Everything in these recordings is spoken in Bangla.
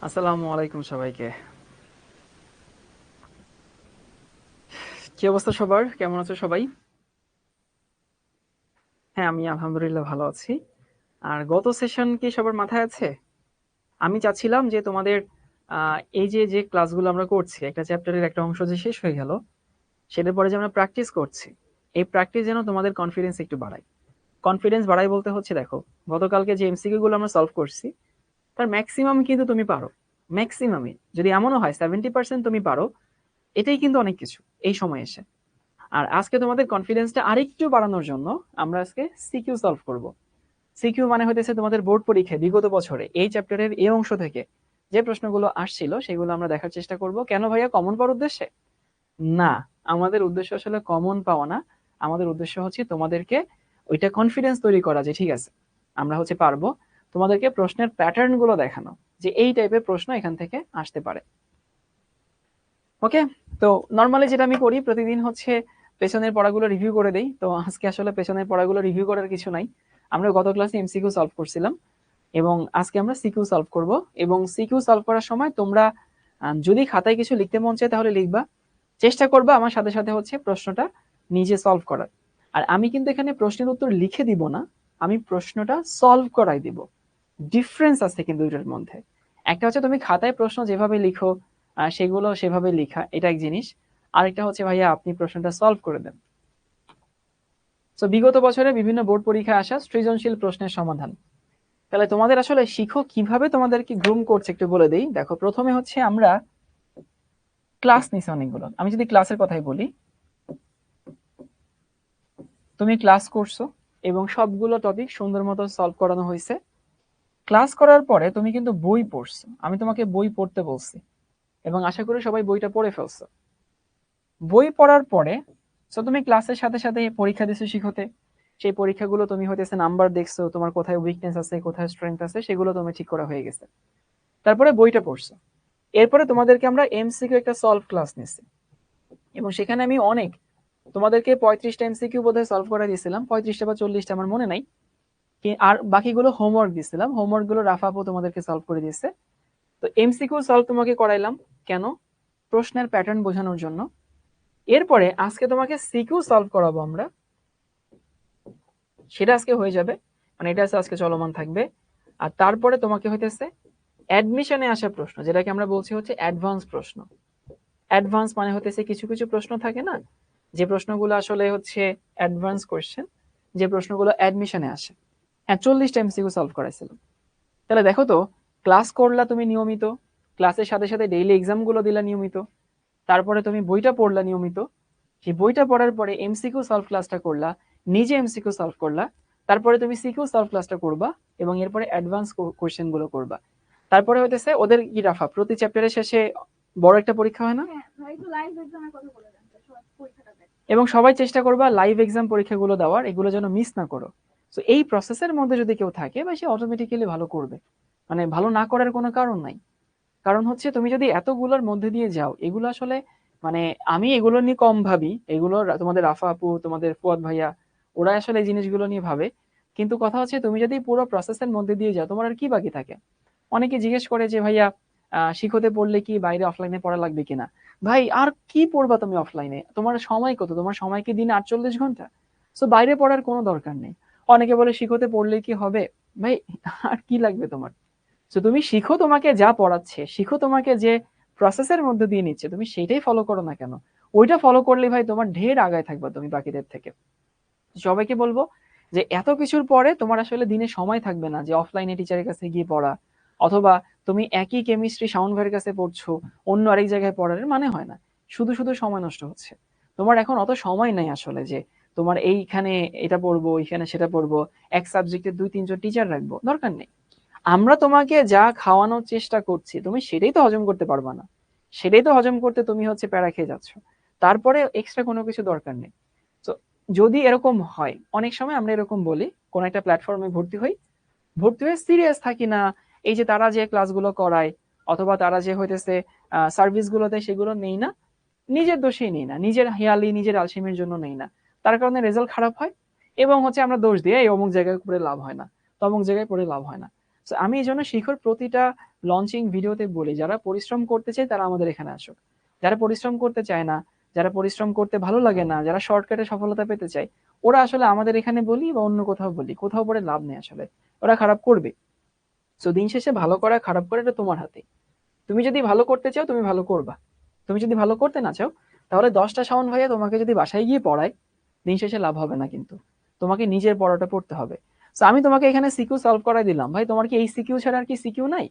আসসালামু আলাইকুম সবাইকে। কি অবস্থা সবার? কেমন আছো সবাই? হ্যাঁ, আমি আলহামদুলিল্লাহ ভালো আছি। আর গত সেশন কি সবার মাথায় আছে? আমি চাচ্ছিলাম যে তোমাদের এই যে ক্লাসগুলো আমরা করছি, একটা চ্যাপ্টারের একটা অংশ যে শেষ হয়ে গেল, সেটার পরে যে আমরা প্র্যাকটিস করছি, এই প্র্যাকটিস যেন তোমাদের কনফিডেন্স একটু বাড়ায়। কনফিডেন্স বাড়াই বলতে হচ্ছে, দেখো, গতকালকে যে এমসিকিউ গুলো আমরা সলভ করছি, তার ম্যাক্সিমাম কিন্তু তুমি পারো। ম্যাক্সিমামই যদি এমনও হয় 70% তুমি পারো, এটাই কিন্তু অনেক কিছু এই সময় এসে। আর আজকে তোমাদের কনফিডেন্সটা আরেকটু বাড়ানোর জন্য আমরা আজকে সিকিউ সলভ করব। সিকিউ মানে হইতেছে তোমাদের বোর্ড পরীক্ষায় বিগত বছরে এই চ্যাপ্টারের এই অংশ থেকে যে প্রশ্নগুলো আসছিল সেগুলো আমরা দেখার চেষ্টা করব। কেন ভাইয়া, কমন পাওয়ার উদ্দেশ্যে? না, আমাদের উদ্দেশ্য আসলে কমন পাওয়া না। আমাদের উদ্দেশ্য হচ্ছে তোমাদেরকে ওইটা কনফিডেন্স তৈরি করা যে ঠিক আছে, আমরা হচ্ছে পারবো। তোমাদেরকে প্রশ্নের প্যাটার্ন গুলো দেখানো যে এই টাইপের প্রশ্ন এখান থেকে আসতে পারে। ওকে। তো নর্মালি যেটা আমি করি প্রতিদিন হচ্ছে পেছনের পড়াগুলো রিভিউ করে দেই। তো আজকে আসলে পেছনের পড়াগুলো রিভিউ করার কিছু নাই। আমরা গত ক্লাসে এমসিকিউ সলভ করছিলাম এবং আজকে আমরা সিকিউ সলভ করব। এবং সিকিউ সলভ করার সময় তোমরা যদি খাতায় কিছু লিখতে মন চায় তাহলে লিখবা, চেষ্টা করবা আমার সাথে সাথে হচ্ছে প্রশ্নটা নিজে সলভ করার। আর আমি কিন্তু এখানে প্রশ্নের উত্তর লিখে দিব না, আমি প্রশ্নটা সলভ করাই দিব। ডিফারেন্স আছে কিন্তু দুইটার মধ্যে। একটা হচ্ছে তুমি খাতায় প্রশ্ন যেভাবে লিখো সেগুলো সেভাবে লেখা, এটা এক জিনিস। আরেকটা হচ্ছে ভাইয়া আপনি প্রশ্নটা সলভ করে দেন। তো বিগত বছরে বিভিন্ন বোর্ড পরীক্ষায় আসা সৃজনশীল প্রশ্নের সমাধান। তাহলে তোমাদের আসলে শিখো কিভাবে তোমাদেরকে গ্রুম করছে একটু বলে দেই। দেখো, প্রথমে হচ্ছে আমরা ক্লাস নিছি অনেকগুলো। আমি যদি ক্লাসের কথাই বলি, তুমি ক্লাস করছো এবং সবগুলো টপিক সুন্দর মতো সলভ করানো হয়েছে। ক্লাস করার পরে তুমি কিন্তু বই পড়ছো, আমি তোমাকে বই পড়তে বলছি এবং আশা করি সবাই বইটা পড়ে ফেলছো। বই পড়ার পরে তুমি ক্লাসের সাথে সাথে পরীক্ষা দিছো শিখতে। সেই পরীক্ষাগুলো তুমি হইতেছে নাম্বার দেখছো, তোমার কোথায় উইকনেস আছে কোথায় স্ট্রেংথ আছে সেগুলো তুমি ঠিক করা হয়ে গেছে। তারপরে বইটা পড়ছো। এরপরে তোমাদেরকে আমরা এমসিকিউ একটা সলভ ক্লাস নিচ্ছি এবং সেখানে আমি অনেক তোমাদেরকে 35টা এমসিকিউ বোধহয় সলভ করে দিয়েছিলাম, 35টা বা 40টা আমার মনে নাই। আর বাকিগুলো হোমওয়ার্ক দিয়েছিলাম, হোমওয়ার্ক গুলো রাফ আপু তোমাদেরকে সলভ করে দিয়েছে। তো এমসিকিউ সলভ তোমাকে করাইলাম কেন? প্রশ্নের প্যাটার্ন বোঝানোর জন্য। এরপরে আজকে তোমাকে সিকিউ সলভ করাবো আমরা, সেটা আজকে হয়ে যাবে, মানে এটা আজকে চলমান থাকবে। আর তারপরে তোমাকে হইতেছে অ্যাডমিশনে আসা প্রশ্ন, যেটাকে আমরা বলছি হচ্ছে অ্যাডভান্স প্রশ্ন। অ্যাডভান্স মানে হতেছে কিছু কিছু প্রশ্ন থাকে না, যে প্রশ্নগুলো আসলে হচ্ছে অ্যাডভান্স কোয়েশ্চেন, যে প্রশ্নগুলো অ্যাডমিশনে আসে। হ্যাঁ, 40টা এমসিকিউ সলভ করাইছিল। তাহলে দেখো তো, ক্লাস করলা তুমি নিয়মিত, ক্লাসের সাথে সাথে ডেইলি এক্সাম গুলো দিলা নিয়মিত, তারপরে তুমি বইটা পড়লা নিয়মিত, সেই বইটা পড়ার পরে এমসিকিউ সলভ ক্লাসটা করলা, নিজে এমসিকিউ সলভ করলা, তারপরে তুমি সিকিউ সলভ ক্লাসটা করবা এবং এরপরে অ্যাডভান্স কোশ্চেন গুলো করবা। তারপরে হইতেছে ওদের কি রাফা প্রতি চ্যাপ্টারের শেষে বড় একটা পরীক্ষা হয় না? এবং সবাই চেষ্টা করবা লাইভ এক্সাম পরীক্ষাগুলো দেওয়ার, এগুলো যেন মিস না করো। তো এই প্রসেসের মধ্যে যদি কেউ থাকে বা সে অটোমেটিক্যালি ভালো করবে, মানে ভালো না করার কোনো কারণ নাই। কারণ হচ্ছে তুমি যদি এতগুলোর মধ্যে দিয়ে যাও, এগুলো আসলে মানে আমি এগুলো নিয়ে কম ভাবি, এগুলো তোমাদের রাফা আপু তোমাদের ফুয়াদ ভাইয়া ওরা আসলে এই জিনিসগুলো নিয়ে ভাবে। কিন্তু কথা হচ্ছে তুমি যদি পুরো প্রসেসের মধ্যে দিয়ে যাও তোমার আর কি বাকি থাকে। অনেকে জিজ্ঞেস করে যে ভাইয়া শিখতে পড়লে কি বাইরে অফলাইনে পড়া লাগবে কিনা? ভাই আর কি পড়বা তুমি অফলাইনে? তোমার সময় কত? তোমার সময় কি দিনে 48 ঘন্টা? সো বাইরে পড়ার কোনো দরকার নেই। অনেকে বলে শিখতে পড়লে কি হবে? ভাই আর কি লাগবে তোমার? তো তুমি শিখো, তোমাকে যা পড়াচ্ছে শিখো, তোমাকে যে প্রসেসের মধ্যে দিয়ে নিচ্ছে তুমি সেইটাই ফলো করো না কেন? ওইটা ফলো করলে ভাই তোমার ঢের আগায় থাকবা তুমি বাকিদের থেকে। সবাইকে বলবো যে এত কিছুর পরে তোমার আসলে দিনে সময় থাকবে না যে অফলাইনে টিচারের কাছে গিয়ে পড়া, অথবা তুমি একই কেমিস্ট্রি শাওন ভাইয়ের কাছে পড়ছো, অন্য আরেক জায়গায় পড়ার মানে হয় না। শুধু শুধু সময় নষ্ট হচ্ছে। তোমার এখন অত সময় নাই আসলে যে তোমার এইখানে এটা পড়বো এইখানে সেটা পড়বো, এক সাবজেক্টে 2-3 জন টিচার রাখবো, দরকার নেই। আমরা তোমাকে যা খাওয়ানোর চেষ্টা করছি তুমি সেটাই তো হজম করতে পারবা না। সেটাই তো হজম করতে তুমি হচ্ছে প্যারা খেয়ে যাচ্ছ। তারপরে এক্সট্রা কোনো কিছু দরকার নেই। তো যদি এরকম হয়, অনেক সময় আমরা এরকম বলি, কোন একটা প্ল্যাটফর্মে ভর্তি হই, ভর্তি হয়ে সিরিয়াস থাকি না, এই যে তারা যে ক্লাসগুলো করায় অথবা তারা যে হইতেছে সার্ভিস গুলোতে সেগুলো নেই না, নিজের দোষেই নেই না, নিজের হেয়ালি নিজের আলসেমির জন্য নেই না, তার কারণে রেজাল্ট খারাপ হয়। এবং হচ্ছে আমরা দোষ দিয়ে এই অমুক জায়গায় পড়ে লাভ হয় না, তমুক জায়গায় পড়ে লাভ হয় না। আমি এই জন্য শিখর প্রতিটা লঞ্চিং ভিডিওতে বলি, যারা পরিশ্রম করতে চায় তারা আমাদের এখানে আসুক, যারা পরিশ্রম করতে চায় না, যারা পরিশ্রম করতে ভালো লাগে না, যারা শর্টকাটে সফলতা পেতে চায়, ওরা আসলে আমাদের এখানে বলি বা অন্য কোথাও বলি, কোথাও পরে লাভ নেই, আসলে ওরা খারাপ করবে। তো দিন শেষে ভালো করা খারাপ করা এটা তোমার হাতে। তুমি যদি ভালো করতে চাও তুমি ভালো করবা, তুমি যদি ভালো করতে না চাও তাহলে 10টা শাওন ভাইয়া তোমাকে যদি বাসায় গিয়ে পড়ায়, দিন শেষে লাভ হবে না, কিন্তু তোমাকে নিজের পড়াটা পড়তে হবে। তো আমি তোমাকে এখানে সিকিউ সলভ করাই দিলাম, ভাই তোমার কি এই সিকিউ ছাড়া আর কি সিকিউ নাই?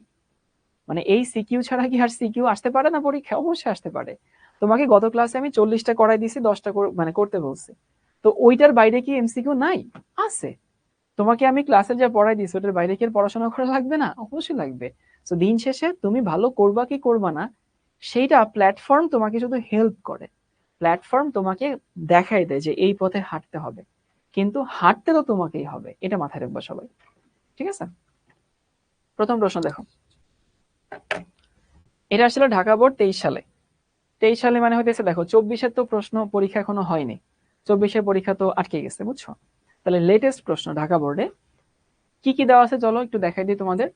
মানে এই সিকিউ ছাড়া কি আর সিকিউ আসতে পারে না পরীক্ষা? অবশ্যই আসতে পারে। তোমাকে গত ক্লাসে আমি 40টা করাই দিছি, 10টা মানে করতে বলছি, তো ওইটার বাইরে কি এমসিকিউ নাই? আছে। তোমাকে আমি ক্লাসে যা পড়াই দিছি ওটার বাইরে কি আর পড়াশোনা করা লাগবে না? অবশ্যই লাগবে। তো দিন শেষে তুমি ভালো করবা কি করবা না সেইটা প্ল্যাটফর্ম তোমাকে শুধু হেল্প করে, প্ল্যাটফর্ম তোমাকে দেখাই দেয় যে এই পথে হাঁটতে হবে, কিন্তু হাঁটতে তো তোমাকেই হবে, এটা মাথায় রাখবা সবাই। ঠিক আছে, প্রথম প্রশ্ন দেখো, এটা আসলে ঢাকা বোর্ড 23 সালে। 23 সালে মানে হইতেছে, দেখো 24-এর তো প্রশ্ন পরীক্ষা এখনো হয়নি, 24-এর পরীক্ষা তো আটকে গেছে, বুঝছো? তাহলে লেটেস্ট প্রশ্ন ঢাকা বোর্ডে কি কি দেওয়া আছে চলো একটু দেখাই দিই তোমাদের।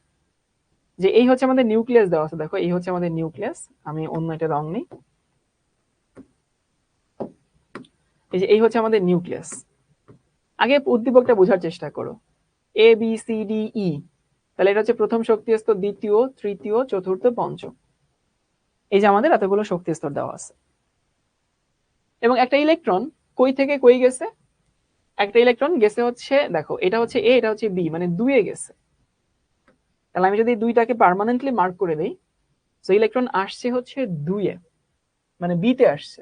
যে এই হচ্ছে আমাদের নিউক্লিয়াস দেওয়া আছে, দেখো এই হচ্ছে আমাদের নিউক্লিয়াস, আমি অন্য একটা রং নেই, এই যে এই হচ্ছে আমাদের নিউক্লিয়াস। আগে উদ্দীপকটা বোঝার চেষ্টা করো, A B C D E, তাহলে এটা হচ্ছে প্রথম শক্তি স্তর, দ্বিতীয়, তৃতীয়, চতুর্থ, পঞ্চম, এই যে আমাদের এতগুলো শক্তি স্তর দেওয়া আছে। এবং একটা ইলেকট্রন কই থেকে কই গেছে? একটা ইলেকট্রন গেছে হচ্ছে, দেখো এটা হচ্ছে এ, এটা হচ্ছে বি, মানে দুইয়ে গেছে। তাহলে আমি যদি দুইটাকে পার্মানেন্টলি মার্ক করে দেই, তো ইলেকট্রন আসছে হচ্ছে দুইয়ে, মানে বিতে আসছে,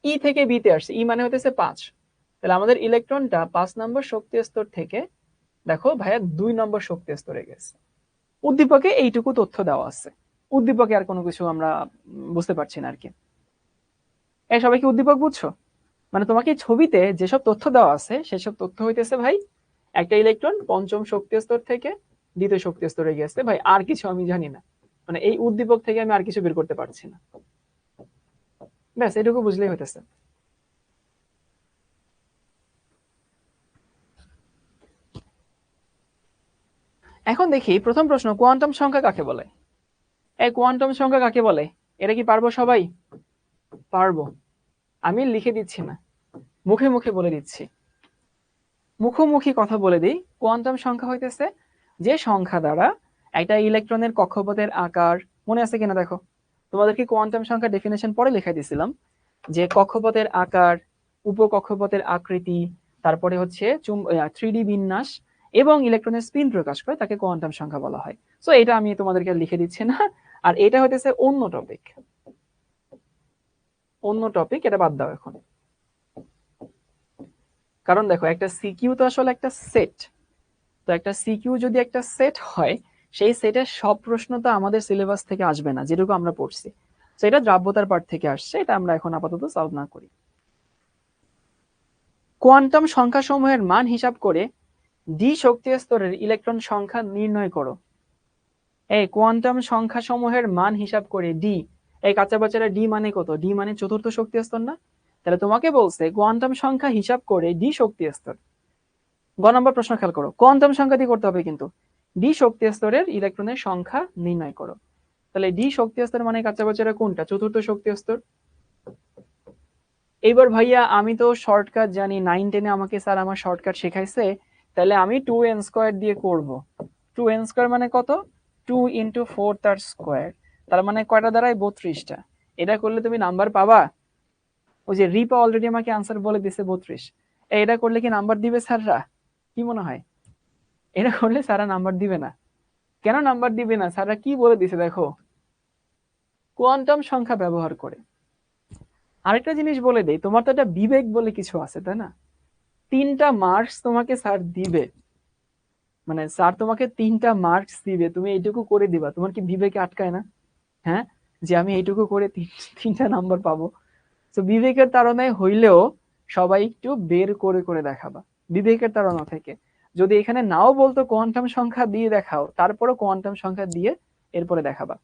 ই থেকে বিতে আসছে, ই মানে হতেছে 5। তাহলে আমাদের ইলেকট্রনটা 5 নম্বর শক্তি স্তর থেকে দেখো ভাইয়া 2 নম্বর শক্তি স্তরে গেছে। উদ্দীপকে এইটুকু তথ্য দেওয়া আছে, উদ্দীপকে আর কোনো কিছু আমরা বুঝতে পারছি না আর কি। এই সবাই কি উদ্দীপক বুঝছো? মানে তোমাকে ছবিতে যেসব তথ্য দেওয়া আছে সেসব তথ্য হইতেছে ভাই একটা ইলেকট্রন পঞ্চম শক্তি স্তর থেকে দ্বিতীয় শক্তি স্তরে গেছে, ভাই আর কিছু আমি জানি না, মানে এই উদ্দীপক থেকে আমি আর কিছু বের করতে পারছি না, ব্যাস এটুকু বুঝলেই হইতেছে। এখন দেখি প্রথম প্রশ্ন, কোয়ান্টাম সংখ্যা কাকে বলে? এই কোয়ান্টাম সংখ্যা কাকে বলে? এটা কি পারবো সবাই? পারবো। আমি লিখে দিচ্ছি না, মুখে মুখে বলে দিচ্ছি, মুখোমুখি কথা বলে দিই। কোয়ান্টাম সংখ্যা হইতেছে যে সংখ্যা দ্বারা একটা ইলেকট্রনের কক্ষপথের আকার, মনে আছে কিনা দেখো, তোমাদেরকে কোয়ান্টাম সংখ্যা ডেফিনেশন পরে লেখাই দিছিলাম, যে কক্ষপথের আকার, উপকক্ষপথের আকৃতি, তারপরে হচ্ছে 3D বিন্যাস এবং ইলেকট্রনের স্পিন প্রকাশ করে, তাকে কোয়ান্টাম সংখ্যা বলা হয়। সো এটা আমি তোমাদেরকে লিখে দিচ্ছি না, আর এটা হইতেছে অন্য টপিক, অন্য টপিক, এটা বাদ দাও এখন। কারণ দেখো একটা সিকিউ তো আসলে একটা সেট, তো একটা সিকিউ যদি একটা সেট হয়, সেই সেটের সব প্রশ্ন তো আমাদের সিলেবাস থেকে আসবে না যেটুকু আমরা পড়ছি, তো এটা দ্রাব্যতার পার্ট থেকে আসছে, এটা আমরা এখন আপাতত সলভ না করি। কোয়ান্টাম সংখ্যা সমূহের মান হিসাব করে ডি শক্তি স্তরের ইলেকট্রন সংখ্যা নির্ণয় করো। এই কোয়ান্টাম সংখ্যা সমূহের মান হিসাব করে ডি, এই কাঁচা বাচ্চারা ডি মানে কত? ডি মানে চতুর্থ শক্তি স্তর না? তাহলে তোমাকে বলছে কোয়ান্টাম সংখ্যা হিসাব করে ডি শক্তি স্তর। গ নম্বর প্রশ্ন খেয়াল করো, কোয়ান্টাম সংখ্যা দিয়ে করতে হবে কিন্তু, ডি শক্তি স্তরের ইলেকট্রনের সংখ্যা নির্ণয় করো। তাহলে ডি শক্তি স্তর মানে কাঁচা বাচ্চারা কোনটা? চতুর্থ শক্তি স্তর। এইবার ভাইয়া আমি তো শর্টকাট জানি, 9-10-এ আমাকে স্যার আমার শর্টকাট শেখাইছে, তাহলে আমি 2n² দিয়ে করব। 2n² মানে কত? 2 × 4 তার স্কোয়ার, তার মানে কয়টা দাঁড়ায়? 32টা। এটা করলে তুমি নাম্বার পাবা? ওই যে রিপা অলরেডি আমাকে আনসার বলে দিছে 32। এটা করলে কি নাম্বার দিবে স্যাররা? কি মনে হয়? এটা করলে স্যাররা নাম্বার দিবে না। কেন নাম্বার দিবে না? স্যাররা কি বলে দিছে দেখো, কোয়ান্টাম সংখ্যা ব্যবহার করে। আরেকটা জিনিস বলে দেই, তোমার তো একটা বিবেক বলে কিছু আছে, তাই না? 3টা মার্কস তোমাকে স্যার দিবে, মানে স্যার তোমাকে 3টা মার্কস দিবে, তুমি এইটুকু করে দিবা, তোমার কি বিবেকে আটকায় না? হ্যাঁ, যে আমি এইটুকু করে 3টা নাম্বার পাবো। তো বিবেকের তাড়নায় হইলেও সবাই একটু বের করে করে দেখাবা, বিবেকের তাড়না থেকে। যদি এখানে নাও বলতো কোয়ান্টাম সংখ্যা দিয়ে দেখাও, তারপরও কোয়ান্টাম সংখ্যা দিয়ে এরপরে দেখাবা।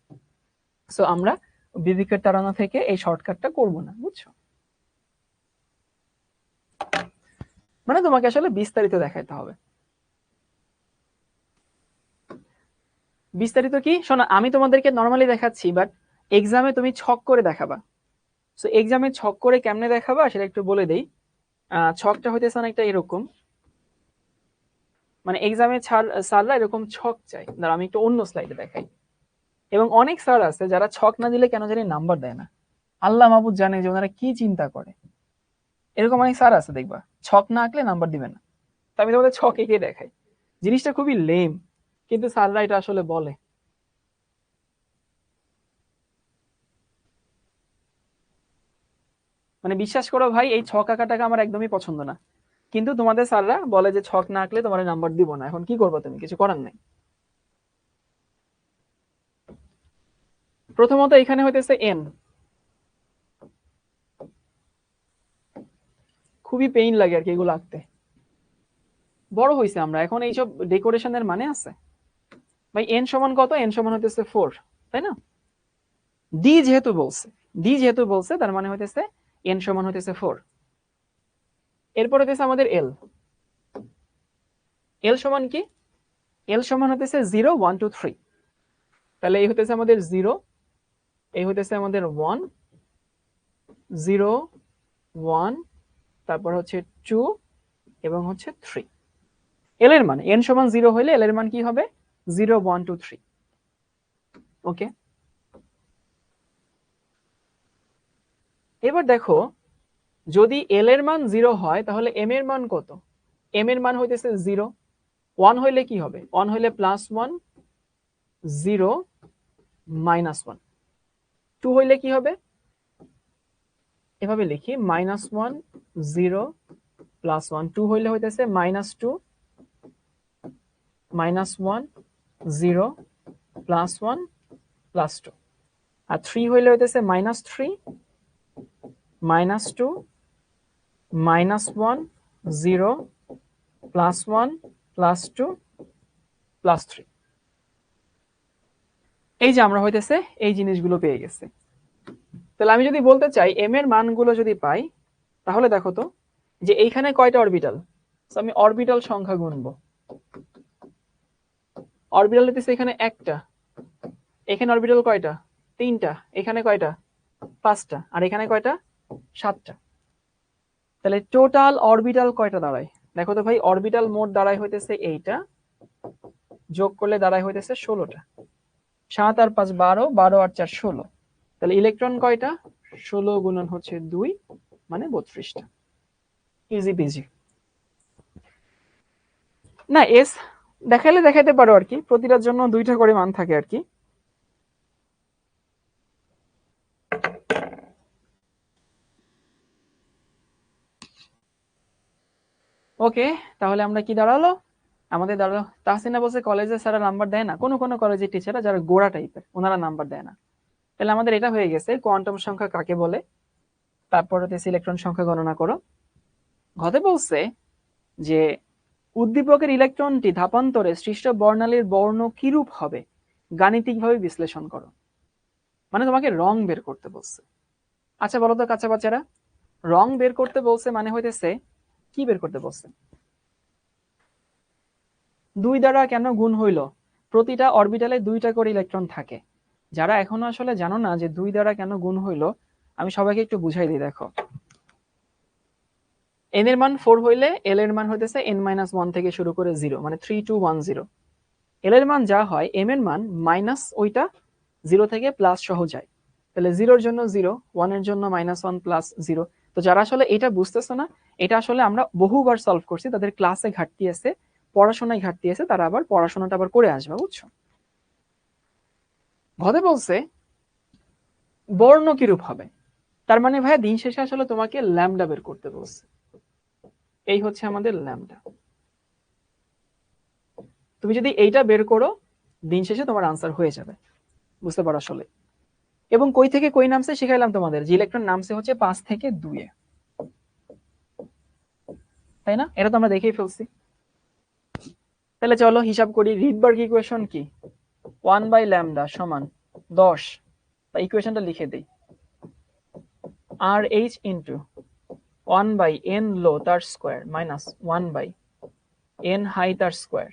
সো আমরা বিবেকের তাড়না থেকে এই শর্টকাটটা করব না, বুঝছো? মানে তোমাকে আসলে বিস্তারিত দেখাইতে হবে। বিস্তারিত কি শোনো, আমি তোমাদেরকে নর্মালি দেখাচ্ছি, বাট এক্সামে তুমি ছক করে দেখাবা। সো এক্সামে ছক করে কেমনে দেখাবা সেটা একটু বলে দেই। ছকটা হইতেছে অনেকটা এরকম, মানে এক্সামে স্যাররা এরকম ছক চাই। দাঁড়া আমি একটু অন্য স্লাইডে দেখাই। এবং অনেক স্যার আছে যারা ছক না দিলে কেন জানি নাম্বার দেয় না, আল্লাহ মাহবুব জানে যে ওনারা কি চিন্তা করে। এরকম অনেক স্যার আছে দেখবা ছক না আঁকলে নাম্বার দিবে না। তো আমি তোমাদের ছক এঁকে দেখাই, জিনিসটা খুবই লেম, কিন্তু স্যাররা এটা আসলে বলে। মানে বিশ্বাস করো ভাই, এই ছক আঁকাটাকে আমার একদমই পছন্দ না, কিন্তু তোমাদের স্যাররা বলে যে ছক না আঁকলে তোমার নাম্বার দিব না। এখন কি করবো, তুমি কিছু করার নাই। প্রথমত এখানে হইতেছে এন, খুবই পেইন লাগে আর কি এগুলো আঁকতে। বড় হয়েছে আমরা এখন, এইসব ডেকোরেশনের মানে আছে ভাই। এন সমান কত? এন সমান হইতেছে 4, তাই না? ডি যেহেতু বলছে তার মানে হইতেছে এন সমান হইতেছে 4। এরপর হইতেছে আমাদের এল। এল সমান কি? এল সমান হইতেছে 0 1 2 3। তাহলে এই হইতেছে আমাদের 0, এই হইতেছে আমাদের 1 0 1, তারপর হচ্ছে 2 এবং হচ্ছে 3। এল এর মান এন সমান 0 হইলে এল এর মান কি হবে? 0 1 2 3। ওকে, এবার দেখো যদি এল এর মান 0 হয় তাহলে এম এর মান কত? এম এর মান হইতেছে 0। 1 হইলে কি হবে? 1 হইলে +1 0 -1। 2 হইলে কি হবে? এভাবে লিখি -1 0 +1। 2 হইলে হইতেছে -2 -1 0 +1 +2। আর 3 হইলে হইতেছে -3 -2 -1 0 +1 +2 +3। এই যে আমরা হইতেছে এই জিনিসগুলো পেয়ে গেছি। তাহলে আমি যদি বলতে চাই এম এর মানগুলো যদি পাই, তাহলে দেখো তো যে এইখানে কয়টা অরবিটাল। আমি অরবিটাল সংখ্যা গুনবো। অরবিটাল হইতেছে এখানে একটা, এখানে অরবিটাল কয়টা? 3টা, এখানে কয়টা? 5টা, আর এখানে কয়টা? 7টা। তাহলে টোটাল অরবিটাল কয়টা দাঁড়ায়? দেখো তো ভাই, অরবিটাল মোট দাঁড়ায় হইতেছে এইটা, যোগ করলে দাঁড়ায় হইতেছে 16টা। 7 আর 5 12, 12 আর 4 16। তাহলে ইলেকট্রন কয়টা? 16 গুণন হচ্ছে 2, মানে 32টা। Easy peasy. না এস দেখাইলে দেখাইতে পারো আর কি, প্রতিটার জন্য 2টা করে মান থাকে আর কি। ওকে, তাহলে আমরা কি দাঁড়ালো? আমাদের দাঁড়ালো তাহসিনা বলছে কলেজে স্যারা নাম্বার দেয় না, কোনো কোনো কলেজের টিচাররা যারা গোড়া টাইপের ওনারা নাম্বার দেয় না। তাহলে আমাদের এটা হয়ে গেছে কোয়ান্টাম সংখ্যা কাকে বলে। তারপর হচ্ছে ইলেকট্রন সংখ্যা গণনা করো। ঘতে বলছে যে উদ্দীপকের ইলেকট্রনটি ধাপান্তরে সৃষ্ট বর্ণালীর বর্ণ কিরূপ হবে গাণিতিকভাবে বিশ্লেষণ করো। মানে তোমাকে রং বের করতে বলছে। আচ্ছা বলো তো কাঁচা বাচ্চারা, রং বের করতে বলছে মানে হইতেছে কি বের করতে বলছে? 2 দ্বারা কেন গুণ হইল? প্রতিটা অরবিটালে 2টা করে ইলেকট্রন থাকে। যারা এখনো আসলে জানো না যে 2 দ্বারা কেন গুণ হইল, আমি সবাইকে একটু বুঝাই দিই। দেখো, এন এর মান 4 হইলে এল এর মান হইতেছে n-1 থেকে শুরু করে 0, মানে 3 2 1 0। এল এর মান যা হয় এম এর মান মাইনাস ওইটা 0 থেকে প্লাস সহ যায়। তাহলে 0-র জন্য 0, 1-এর জন্য -1 প্লাস 0। তো যারা আসলে এটা বুঝতেছো না, এটা আসলে আমরা বহুবার সলভ করছি, তাদের ক্লাসে ঘাটতি আছে, পড়াশোনায় ঘাটতি আছে, তারা আবার পড়াশোনাটা আবার করে আসবে, বুঝছো? ঘরে বলছে বর্ণ কিরূপ হবে, তার মানে ভাইয়া দিন শেষে আসলে তোমাকে ল্যামডা বের করতে বলছে। এই হচ্ছে আমাদের ল্যামডা। তুমি যদি এইটা বের করো, দিন শেষে তোমার আনসার হয়ে যাবে। বুঝতে পারো আসলে। এবং কই থেকে কই নামছে শিখাইলাম তোমাদের, যে ইলেকট্রন নামছে হচ্ছে 5 থেকে 2 এ, তাই না? এটা তো আমরা দেখেই ফেলছি। তাহলে চলো হিসাব করি। রিডবার্গ ইকুয়েশন কি? 1/λ সমান 10, বা ইকুয়েশনটা লিখে দেই, RH ইন্টু 1/n লো তার স্কোয়ার মাইনাস 1/n হাই তার স্কোয়ার।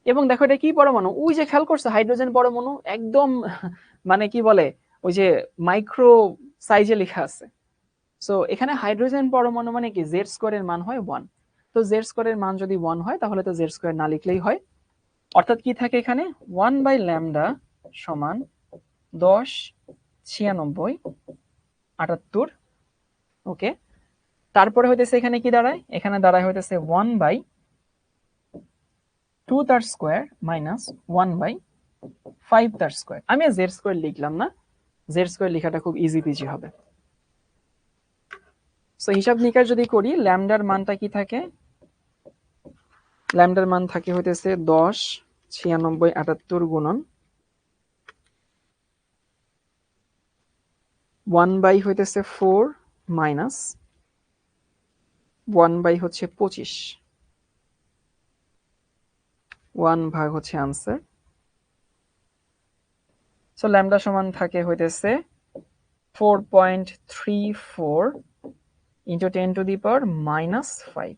এবং দেখো এটা কি পরমাণু, ওই যে খেয়াল করছো হাইড্রোজেন পরমাণু একদম মানে কি বলে ওই যে মাইক্রো সাইজে লেখা আছে। সো এখানে হাইড্রোজেন পরমাণু মানে কি জেড স্কোয়ারের মান হয় 1। তো জেড স্কোয়ারের মান যদি 1 হয় তাহলে তো জেড স্কোয়ার না লিখলেই হয়। অর্থাৎ কি থাকে এখানে 1/λ সমান 10 96 78। ওকে, তারপরে হইতেছে এখানে কি দাঁড়ায়, এখানে দাঁড়ায় হইতেছে 1/2 তার স্কোয়ার মাইনাস 1/5 তার স্কোয়ার। আমি জেড স্কোয়ার লিখলাম না, জেড স্কোয়ার লেখাটা খুব ইজি পিজি হবে। সো হিসাব নিকাশ যদি করি ল্যামডার মানটা কি থাকে, ল্যামডার মান থাকে হইতেছে 10 96 78 গুণন 1 হইতেছে 4 মাইনাস 1 হচ্ছে 25, 1 ভাগ হচ্ছে আনসার। সো ল্যামডা সমান থাকে হইতেছে 4.34 ইন্টু 10⁻⁻5।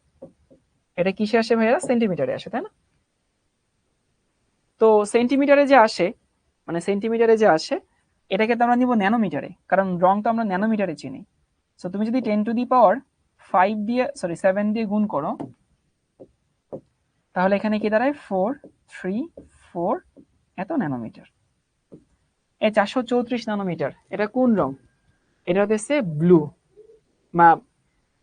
এটা কিসে আসে ভাইয়া, সেন্টিমিটারে আসে তাই না? তো সেন্টিমিটারে যে আসে মানে সেন্টিমিটারে যে আসে এটাকে তো আমরা নিব ন্যানোমিটারে, কারণ রং তো আমরা ন্যানোমিটারে চিনি। সো তুমি যদি 10⁻5 দিয়ে 7 দিয়ে গুণ করো তাহলে এখানে কি দাঁড়ায় 434 এত ন্যানোমিটার। এই 434 ন্যানোমিটার এটা কোন রং, এটা হচ্ছে ব্লু। বা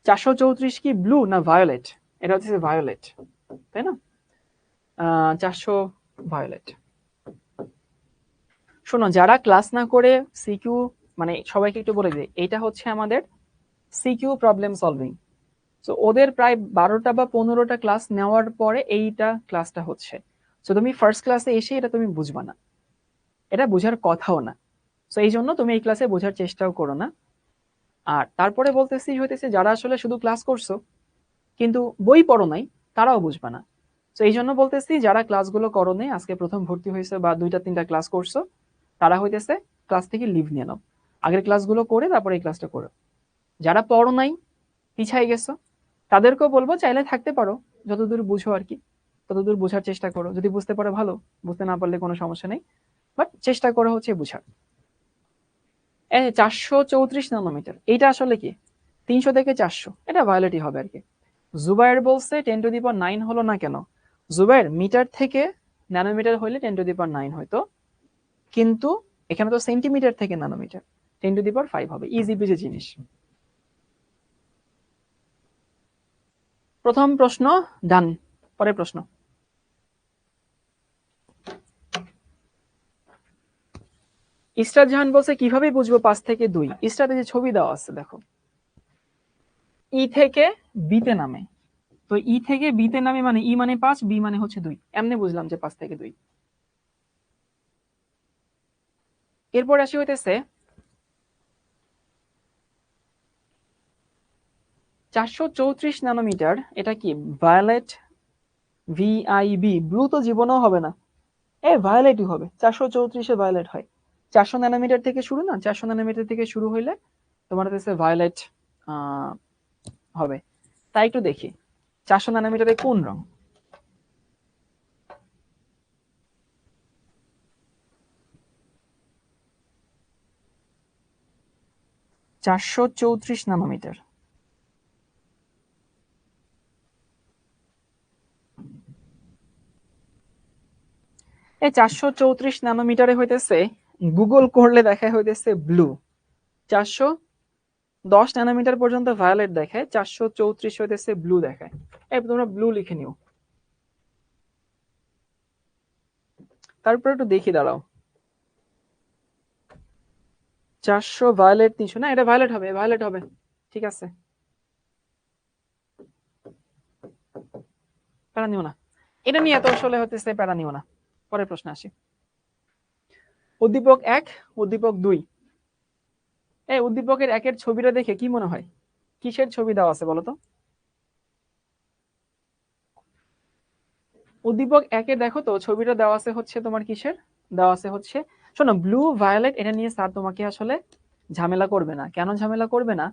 434 কি ব্লু না ভায়োলেট, এটা হচ্ছে ভায়োলেট তাই না, 400 ভায়োলেট। শোনো যারা ক্লাস না করে সিকিউ, মানে সবাইকে একটু বলে দিই এটা হচ্ছে আমাদের সিকিউ প্রবলেম সলভিং। সো ওদের প্রায় 12টা বা 15টা ক্লাস নেওয়ার পরে এইটা ক্লাসটা হচ্ছে। সো তুমি ফার্স্ট ক্লাসে এসে এটা তুমি বুঝবা না, এটা বোঝার কথাও না। সো এই জন্য তুমি এই ক্লাসে বোঝার চেষ্টাও করো না। আর তারপরে বলতেছি হইতেছে যারা আসলে শুধু ক্লাস করছো কিন্তু বই পড়ো নাই তারাও বুঝবা না। তো এই জন্য বলতেছি যারা ক্লাসগুলো করো নাই, আজকে প্রথম ভর্তি হয়েছে বা 2টা 3টা ক্লাস করছো, তারা হইতেছে ক্লাস থেকে লিভ নিয়ে নাও, আগের ক্লাসগুলো করে তারপরে এই ক্লাসটা করো। যারা পড়ো নাই পিছাই গেছো তাদেরকেও বলবো চাইলে থাকতে পারো, যতদূর বুঝো আর কি ততদূর বোঝার চেষ্টা করো, যদি বুঝতে পারো ভালো, বুঝতে না পারলে কোনো সমস্যা নেই, বাট চেষ্টা করো হচ্ছে বুঝার। 434 ন্যানোমিটার এইটা আসলে কি 300 থেকে 400, এটা ভায়োলেটই হবে আর কি। জুবাইর বলছে 10⁹ হলো না কেন, জুবাইর মিটার থেকে ন্যানোমিটার হইলে 10⁹ হয়তো, কিন্তু এখানে তো সেন্টিমিটার থেকে ন্যানোমিটার, 10⁵ হবে, ইজি বিজি জিনিস। প্রথম প্রশ্ন ডান, পরের প্রশ্ন। ইসরাত জাহান বলছে কিভাবে বুঝবো 5 থেকে 2, ইসরাতে যে ছবি দেওয়া আছে দেখো, ই থেকে বিতে নামে, তো ই থেকে বিতে নামে মানে ই মানে 5, বি মানে হচ্ছে 2, এমনি বুঝলাম যে 5 থেকে 2। এরপর আসি হইতেছে 434 ন্যানোমিটার, এটা কি ভায়োলেট, ভিআইবি, ব্লু তো জীবনেও হবে না, ভায়োলেটই হবে, 434-এ ভায়োলেট হয়। 400 ন্যানোমিটার থেকে শুরু না, 400 ন্যানোমিটার থেকে শুরু হইলে তোমার হচ্ছে ভায়োলেট হবে। তাই একটু দেখি 400 ন্যানোমিটারে কোন রং, 434 ন্যানোমিটার, এই 434 ন্যানোমিটারে হইতেছে গুগল করলে দেখায় হইতেছে ব্লু, 410 ন্যানোমিটার পর্যন্ত ভায়োলেট দেখায়, 434 হইতেছে ব্লু দেখায়। তোমরা ব্লু লিখে নিও। তারপর একটু দেখি দাঁড়াও, 400 ভায়োলেট 300, না এটা ভায়োলেট হবে, ভায়োলেট হবে, ঠিক আছে, প্যারা নিও না, এটা নিয়ে এত আসলে হতেছে প্যারা নিও না। পরের প্রশ্ন আসি, উদ্দীপক 1 উদ্দীপক 2, এই উদ্দীপকের 1-এর ছবিটা দেখে কি মনে হয় কিসের ছবি দেওয়া আছে বলো তো? উদ্দীপক 1-এর দেখো তো ছবিটা দেওয়া আছে হচ্ছে তোমার কিসের, দেওয়া আছে হচ্ছে, শোনো ব্লু ভায়োলেট এটা নিয়ে স্যার তোমাকে আসলে ঝামেলা করবে না। কেন ঝামেলা করবে না,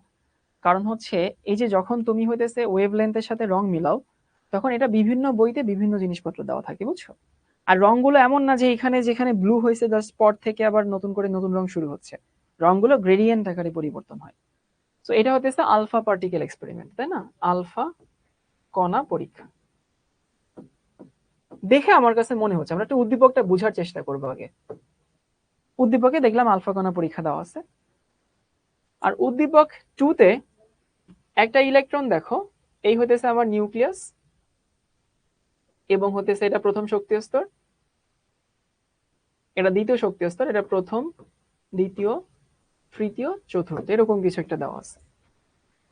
কারণ হচ্ছে এই যে যখন তুমি হইতেছে ওয়েভ লেন্থের সাথে রং মিলাও তখন এটা বিভিন্ন বইতে বিভিন্ন জিনিসপত্র দেওয়া থাকে, বুঝছো? আর রংগুলো এমন না যে এখানে যেখানে ব্লু হয়েছে তার স্পট থেকে আবার নতুন করে নতুন রং শুরু হচ্ছে, রংগুলো গ্রেডিয়েন্ট আকারে পরিবর্তন হয়। তো এটা হতেছে আলফা পার্টিকেল এক্সপেরিমেন্ট, তাই না? আলফা কণা পরীক্ষা। দেখে আমার কাছে মনে হচ্ছে আমরা একটু উদ্দীপকটা বোঝার চেষ্টা করবো আগে। উদ্দীপকে দেখলাম আলফা কণা পরীক্ষা দেওয়া আছে, আর উদ্দীপক 2 তে একটা ইলেকট্রন দেখো, এই হতেছে আমার নিউক্লিয়াস এবং হতেছে এটা প্রথম শক্তির স্তর, এটা দ্বিতীয় শক্তির স্তর, এটা প্রথম, দ্বিতীয়, তৃতীয়, চতুর্থ, এরকম কিছু একটা দেওয়া আছে।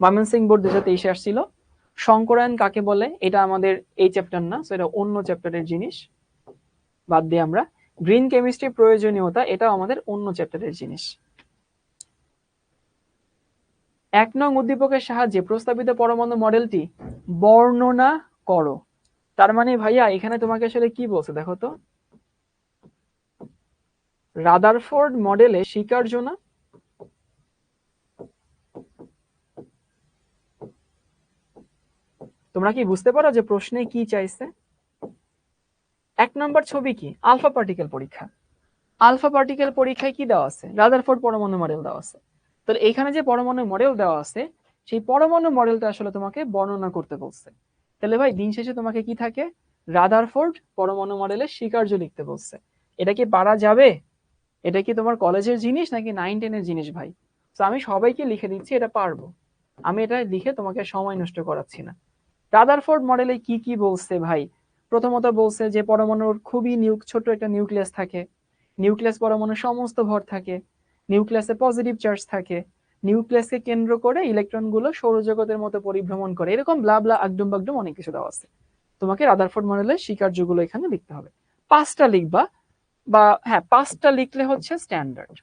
ময়মনসিংহ বোর্ড 2023 আসছিল। সংকরায়ন কাকে বলে এটা আমাদের এই চ্যাপ্টার না, সো এটা অন্য চ্যাপ্টারের জিনিস, বাদ দিয়ে আমরা গ্রিন কেমিস্ট্রি প্রয়োজনীয়তা, এটা আমাদের অন্য চ্যাপ্টারের জিনিস। 1 নং উদ্দীপকের সাহায্যে প্রস্তাবিত পরমাণু মডেলটি বর্ণনা করো। তার মানে ভাইয়া এখানে তোমাকে আসলে কি বলছে দেখো তো, রাদারফোর্ড মডেলে স্বীকার্য না? তোমরা কি বুঝতে পারো যে প্রশ্নে কি চাইছে? 1 নম্বর ছবি কি? আলফা পার্টিকেল পরীক্ষা। আলফা পার্টিকেল পরীক্ষায় কি দেওয়া আছে? রাদারফোর্ড পরমাণু মডেল দেওয়া আছে। তাহলে এখানে যে পরমাণু মডেল দেওয়া আছে সেই পরমাণু মডেলটা আসলে তোমাকে বর্ণনা করতে বলছে। তাহলে ভাই দিন শেষে তোমাকে কি থাকে? রাদারফোর্ড পরমাণু মডেলের স্বীকার্য লিখতে বলছে। এটা কি পারা যাবে? এটা কি তোমার কলেজের জিনিস নাকি 9-10 এর জিনিস ভাই? তো আমি সবাইকে লিখে দিচ্ছি এটা পারবো, আমি এটা লিখে তোমাকে সময় নষ্ট করাচ্ছি না। রাদারফোর্ড মডেলে কি কি বলছে ভাই? প্রথমত বলছে যে পরমাণুর খুবই ছোট একটা নিউক্লিয়াস থাকে, নিউক্লিয়াস পরমাণুর সমস্ত ভর থাকে, নিউক্লিয়াসে পজিটিভ চার্জ থাকে, নিউক্লিয়াসকে কেন্দ্র করে ইলেকট্রনগুলো সৌরজগতের মতো পরিভ্রমণ করে, এরকম ব্লা ব্লা আগডুম বাগডুম অনেক কিছু দেওয়া আছে। তোমাকে রাদারফোর্ড মডেলের স্বীকার্যগুলো এখানে লিখতে হবে। 5টা লিখবা, বা হ্যাঁ 5টা লিখলে হচ্ছে স্ট্যান্ডার্ড।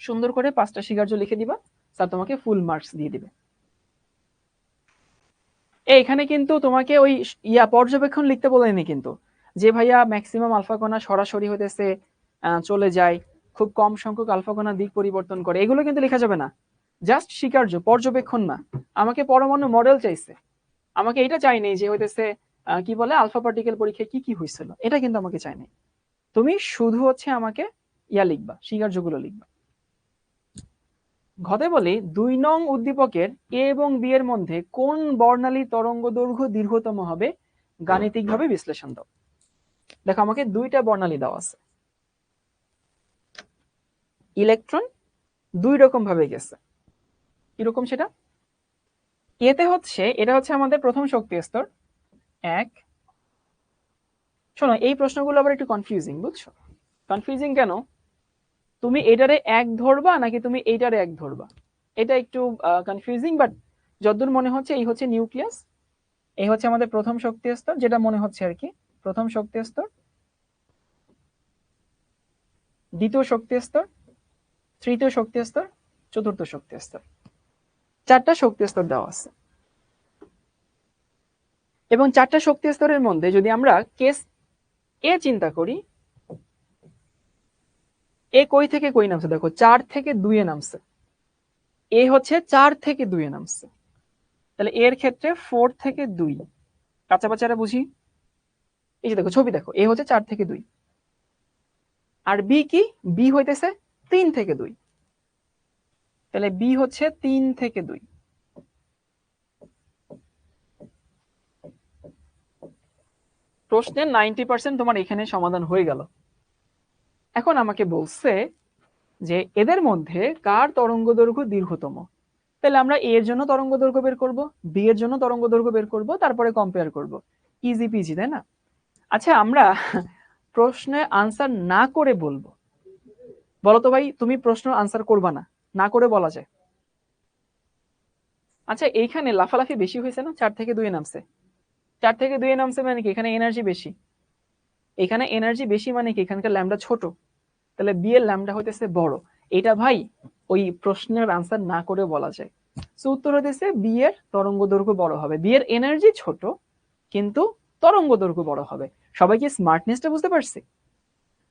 সুন্দর করে 5টা স্বীকার্য লিখে দিবা, স্যার তোমাকে ফুল মার্কস দিয়ে দিবে। এখানে কিন্তু তোমাকে ওই পর্যবেক্ষণ লিখতে বলেনি কিন্তু, যে ভাইয়া ম্যাক্সিমাম আলফা কণা সরাসরি হইতেছে চলে যায়, খুব কম সংখ্যক আলফা কণা দিক পরিবর্তন করে, এগুলো কিন্তু লেখা যাবে না। জাস্ট স্বীকার্য, পর্যবেক্ষণ না। আমাকে পরমাণু মডেল চাইছে, আমাকে এটা চাইনি যে হইতেছে কি বলে আলফা পার্টিকেল পরীক্ষায় কি কি হয়েছিল, এটা কিন্তু আমাকে চাইনি। তুমি শুধু হচ্ছে আমাকে লিখবা, স্বীকার্যগুলো লিখবা। ঘতে বলি 2 নং উদ্দীপকের এ এবং বি এর মধ্যে কোন বর্ণালী তরঙ্গ দৈর্ঘ্য দীর্ঘতম হবে গাণিতিকভাবে বিশ্লেষণ দাও। দেখো আমাকে 2টা বর্ণালী দেওয়া আছে, ইলেকট্রন 2 রকম ভাবে গেছে। কিরকম সেটা? এতে হচ্ছে এটা হচ্ছে আমাদের প্রথম শক্তি স্তর 1। শোনো এই প্রশ্নগুলো আবার একটু কনফিউজিং, বুঝছো? কনফিউজিং কেন? তুমি এটারে 1 ধরবা নাকি তুমি এইটারে 1 ধরবা, এটা একটু কনফিউজিং, বাট যতদূর মনে হচ্ছে এই হচ্ছে নিউক্লিয়াস, এই হচ্ছে আমাদের প্রথম শক্তি স্তর, যেটা মনে হচ্ছে আর কি, প্রথম শক্তি স্তর, দ্বিতীয় শক্তি স্তর, তৃতীয় শক্তি স্তর, চতুর্থ শক্তি স্তর, 4টা শক্তি স্তর দেওয়া আছে। এবং 4টা শক্তি স্তরের মধ্যে যদি আমরা কেস এ চিন্তা করি, এ কই থেকে কই নামছে? দেখো 4 থেকে 2 এ নামছে, এ হচ্ছে 4 থেকে 2 এ নামছে, তাহলে এর ক্ষেত্রে 4 থেকে 2, কাঁচা বাচ্চারা বুঝি। এই যে দেখো ছবি দেখো, এ হচ্ছে 4 থেকে 2, আর বি কি? বি হইতেছে 3 থেকে 2, তাহলে বি হচ্ছে 3 থেকে 2। প্রশ্নের 90% তোমার এখানে সমাধান হয়ে গেল। এখন আমাকে বলছে যে এদের মধ্যে কার তরঙ্গ দৈর্ঘ্য দীর্ঘতম। তাহলে আমরা এ এর জন্য তরঙ্গ দৈর্ঘ্য বের করব, বি এর জন্য তরঙ্গ দৈর্ঘ্য বের করব, তারপরে কম্পেয়ার করব। ইজি পিজি, তাই না? আচ্ছা আমরা প্রশ্নে আনসার না করে বলবো, বলো তো ভাই, তুমি প্রশ্ন আনসার করবা না, না করে বলা যায়? আচ্ছা এইখানে লাফালাফি বেশি হয়েছে না, 4 থেকে 2 এ নামছে, 4 থেকে 2 এ নামছে মানে কি এখানে এনার্জি বেশি, এখানে এনার্জি বেশি মানে কি এখানকার ল্যামডা ছোট, তাহলে বি এর ল্যামডা হইতেছে বড়। এটা ভাই ওই প্রশ্নের আনসার না করে বলা যায়। সো উত্তর হইতেছে বি এর তরঙ্গ দৈর্ঘ্য বড় হবে, বি এর এনার্জি ছোট কিন্তু তরঙ্গ দৈর্ঘ্য বড় হবে। সবাই কি স্মার্টনেসটা বুঝতে পারছে?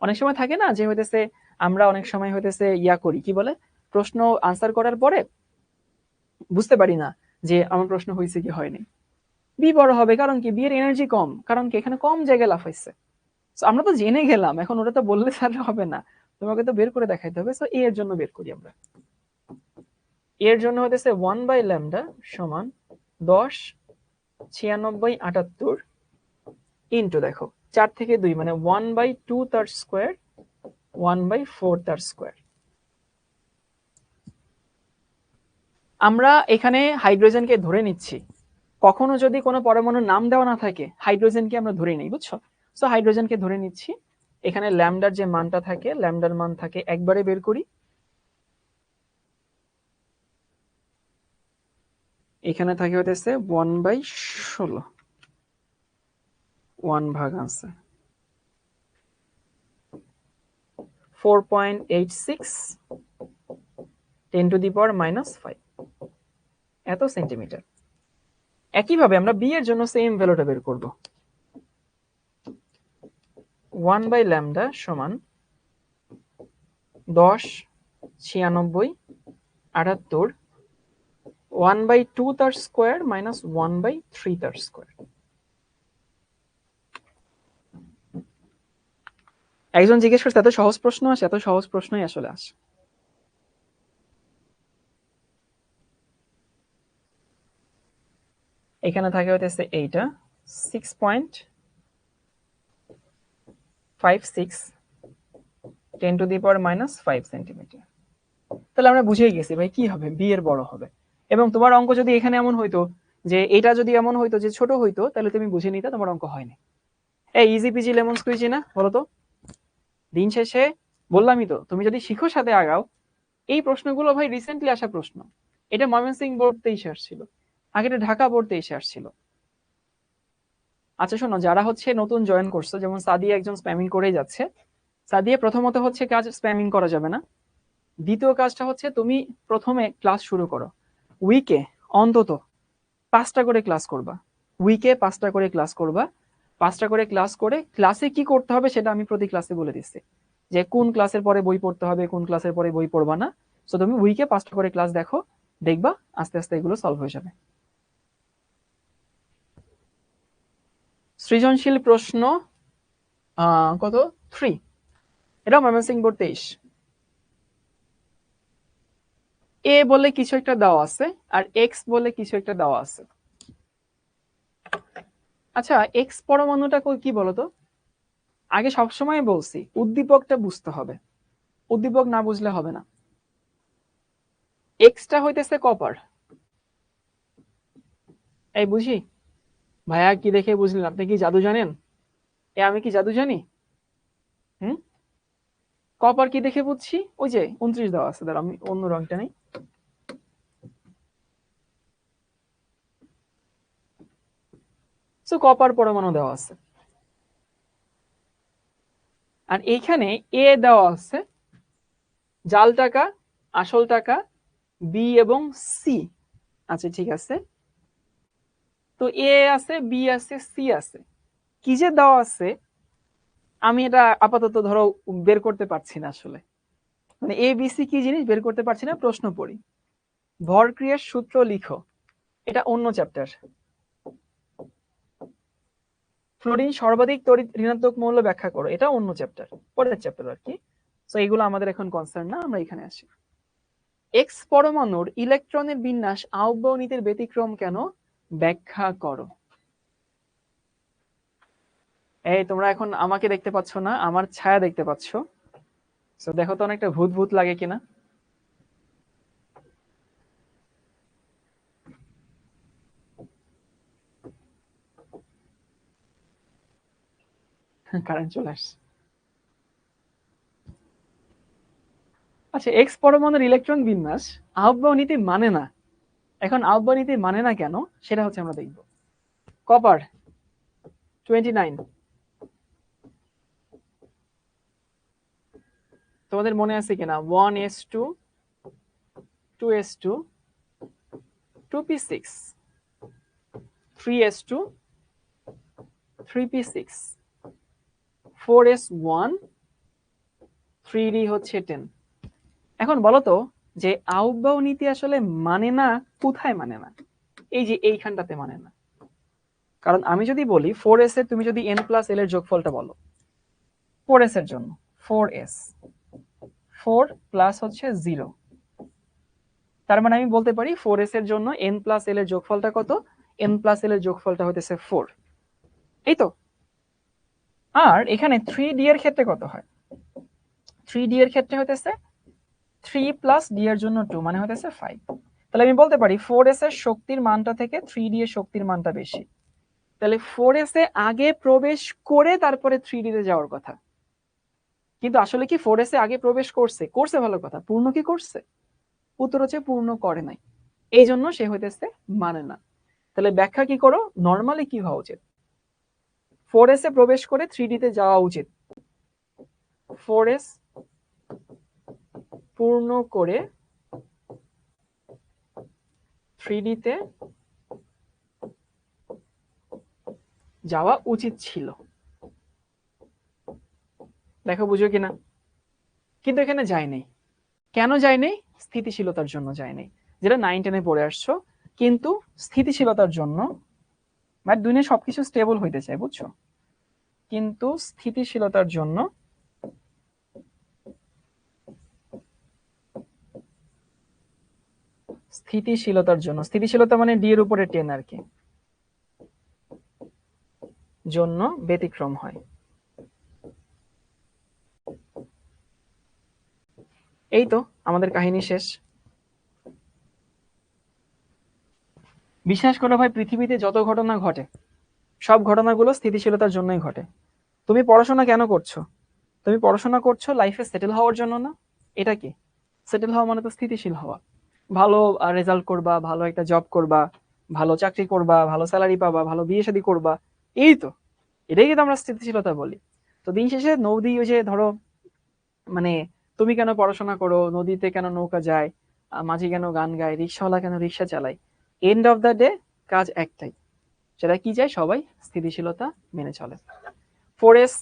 অনেক সময় থাকে না যে হইতেছে আমরা অনেক সময় হইতেছে করি, কি বলে, প্রশ্ন আনসার করার পরে বুঝতে পারি না যে আমার প্রশ্ন হয়েছে কি হয়নি। বি বড় হবে কারণ কি? বি এর এনার্জি কম, কারণ কি এখানে কম জায়গায় লাফাইছে। আমরা তো জেনে গেলাম, এখন ওটা তো বললে স্যার হবে না, তোমাকে তো বের করে দেখাইতে হবে। সো এর জন্য বের করি আমরা। এর জন্য হতেছে 1/λ সমান 10 96 78 ইন্টু, দেখো 4 থেকে 2 মানে 1/2 তার স্কোয়ার 1/4 তার স্কোয়ার। আমরা এখানে হাইড্রোজেনকে ধরে নিচ্ছি, কখনো যদি কোনো পরমাণুর নাম দেওয়া না থাকে হাইড্রোজেনকে আমরা ধরে নিই, বুঝছো? সো হাইড্রোজেনকে ধরে নিচ্ছি। এখানে ল্যামডার যে মানটা থাকে, ল্যামডার মান থাকে, একবারে বের করি। এখানে থাকে হতেছে 1/16, 1 ভাগ আছে 4.86 10⁻⁻5 এত সেন্টিমিটার। একইভাবে আমরা বি এর জন্য সেম ভ্যালুটা বের করব। 1/λ সমান 10 96 78 1/2 তার স্কোয়ার মাইনাস 1/3 তার স্কোয়ার। একজন জিজ্ঞেস করছে এত সহজ প্রশ্ন আসে? এত সহজ প্রশ্নই আসলে আসে। এখানে থাকে হতেছে এইটা 6.56 10⁻⁻5 সেন্টিমিটার। তাহলে আমরা বুঝেই গেছি ভাই কি হবে, বি এর বড় হবে। এবং তোমার অঙ্ক যদি এখানে এমন হইতো যে এটা যদি এমন হইতো যে ছোট হইতো, তাহলে তুমি বুঝে নিতে তোমার অঙ্ক হয়নি। এই ইজি পিজি লেমন স্কুইজি না, বলো তো? দিন শেষে বললামই তো, তুমি যদি শিখো সাথে আগাও। এই প্রশ্নগুলো ভাই রিসেন্টলি আসা প্রশ্ন। এটা ময়মনসিংহ বোর্ড 23 আসছিল, আগে এটা ঢাকা বোর্ড 23 আসছিল। আচ্ছা শোনো, যারা হচ্ছে নতুন জয়েন করছো, যেমন সাদিয়া একজন স্প্যামিং করেই যাচ্ছে। সাদিয়া প্রথমত হচ্ছে কাজ স্প্যামিং করা যাবে না। দ্বিতীয় কাজটা হচ্ছে তুমি প্রথমে ক্লাস শুরু করো, উইকে অন্তত 5টা করে ক্লাস করবা। উইকে 5টা করে ক্লাস করবা। 5টা করে ক্লাস করে ক্লাসে কি করতে হবে সেটা আমি প্রতি ক্লাসে বলে দিচ্ছি, যে কোন ক্লাসের পরে বই পড়তে হবে, কোন ক্লাসের পরে বই পড়বা না। সো তুমি উইকে 5টা করে ক্লাস দেখো, দেখবা আস্তে আস্তে এগুলো সলভ হয়ে যাবে। সৃজনশীল প্রশ্ন কত 3, এটা ময়মনসিংহ বোর্ড 23। এ বলে কিছু একটা দেওয়া আছে আর এক্স বলে কিছু একটা দেওয়া আছে। আচ্ছা এক্স পরমাণুটা কি বলতো? আগে সবসময় বলছি উদ্দীপকটা বুঝতে হবে, উদ্দীপক না বুঝলে হবে না। এক্সটা হইতেছে কপার। এই বুঝি ভাইয়া, কি দেখে বুঝলেন? আপনি কি জাদু জানেন? আমি কি জাদু জানি? হুম, কপার কি দেখে বুঝছি? ওই যে 29 দেওয়া আছে, দাঁড়া আমি অন্য রংটা নেই। সো কপার পরমাণু দেওয়া আছে, আর এইখানে এ দেওয়া আছে, জাল টাকা, আসল টাকা, বি এবং সি আচ্ছা ঠিক আছে। তো এ আছে, বি আছে, সি আছে, কি যে দেওয়া আছে আমি এটা আপাতত ধরো বের করতে পারছি না আসলে। মানে এ বি সি কি জিনিস বের করতে পারছি না। প্রশ্ন পড়ি, ভর ক্রিয়ার সূত্র লিখো, এটা অন্য চ্যাপ্টার। ফ্লোরিন সর্বাধিক তড়িৎ ঋণাত্মক মৌল ব্যাখ্যা করো, এটা অন্য চ্যাপ্টার, পরের চ্যাপ্টার আর কি। তো এগুলো আমাদের এখন কনসার্ন না, আমরা এখানে আসি। এক্স পরমাণুর ইলেকট্রনের বিন্যাস আহ্বায়ক নীতির ব্যতিক্রম কেন, ব্যাখ্যা করো। এই তোমরা এখন আমাকে দেখতে পাচ্ছ না, আমার ছায়া দেখতে পাচ্ছ। তো দেখো তো অনেকটা ভূত ভূত লাগে কিনা। কারেন্ট চলে আসছে। আচ্ছা এক্স পরমাণুর ইলেকট্রন বিন্যাস আহ্বায়ক নীতি মানে না। এখন আহ্বায়ক নীতি মানে না কেন সেটা হচ্ছে আমরা দেখব। কপার 29, তোমাদের মনে আছে কিনা? 1s2 2s2 2p6 3s2 3p6 4s1 3d হচ্ছে 10। এখন বলো তো যে আহ্বায়ক নীতি আসলে মানে না কোথায় মানে না? এই যে এইখানটাতে মানে না। কারণ আমি যদি বলি 4s এর তুমি যদি n+l এর যোগফলটা বলো, 4s এর জন্য 4s 4 প্লাস হচ্ছে 0, তার মানে আমি বলতে পারি 4s এর জন্য n প্লাস l এর যোগফলটা কত, n প্লাস l এর যোগফলটা হতেছে 4, এই তো। আর এখানে 3d এর ক্ষেত্রে কত হয়, 3d এর ক্ষেত্রে হতেছে 3 প্লাস d এর জন্য 2 মানে হতেছে 5। তাহলে আমি বলতে পারি 4s এর শক্তির মানটা থেকে 3d এর শক্তির মানটা বেশি। তাহলে 4s এ আগে প্রবেশ করে তারপরে 3d তে যাওয়ার কথা, কিন্তু আসলে কি 4s এ আগে প্রবেশ করছে, করছে ভালো কথা, পূর্ণ কি করছে, উত্তর হচ্ছে পূর্ণ করে নাই, এই জন্য সে হইতেছে মানে না। তাহলে ব্যাখ্যা কি করো, নরমালি কি হওয়া উচিত, 4s এ প্রবেশ করে 3d তে যাওয়া উচিত, 4s পূর্ণ করে 3d তে যাওয়া উচিত ছিল। দেখো বুঝো কিনা, কিন্তু এখানে যায়নি, কেন যায়নি, স্থিতিশীলতার জন্য যায়নি, যেটা 9-10 পড়ে আসছো। কিন্তু স্থিতিশীলতার জন্য মানে দুনিয়া সবকিছু স্টেবল হইতে চায়, বুঝছো, কিন্তু স্থিতিশীলতার জন্য স্থিতিশীলতা মানে ডি এর উপরে 10 আর কি, জন্য ব্যতিক্রম হয়। এই তো আমাদের কাহিনী শেষ। বিশ্বাস করো ভাই, পৃথিবীতে যত ঘটনা ঘটে সব ঘটনাগুলো স্থিতিশীলতার জন্যই ঘটে। তুমি পড়াশোনা কেন করছো, তুমি পড়াশোনা করছো লাইফে সেটেল হওয়ার জন্য না, এটা কি সেটেল হওয়া মানে তো স্থিতিশীল হওয়া, ভালো রেজাল্ট করবা, ভালো একটা জব করবা, ভালো চাকরি করবা, ভালো স্যালারি পাবা, ভালো বিয়ে শাদী করবা, এই তো, এটাই কিন্তু আমরা স্থিতিশীলতা বলি। তো দিন শেষে নদী, ওই যে ধরো মানে তুমি কেন পড়াশোনা করো, নদীতে কেন নৌকা যায়, মাঝি কেন গান গায়, রিক্সাওয়ালা কেন রিক্সা চালায়, এন্ড অফ দ্য ডে কাজ একটাই, সেটা কি চাই, সবাই স্থিতিশীলতা মেনে চলে। 4s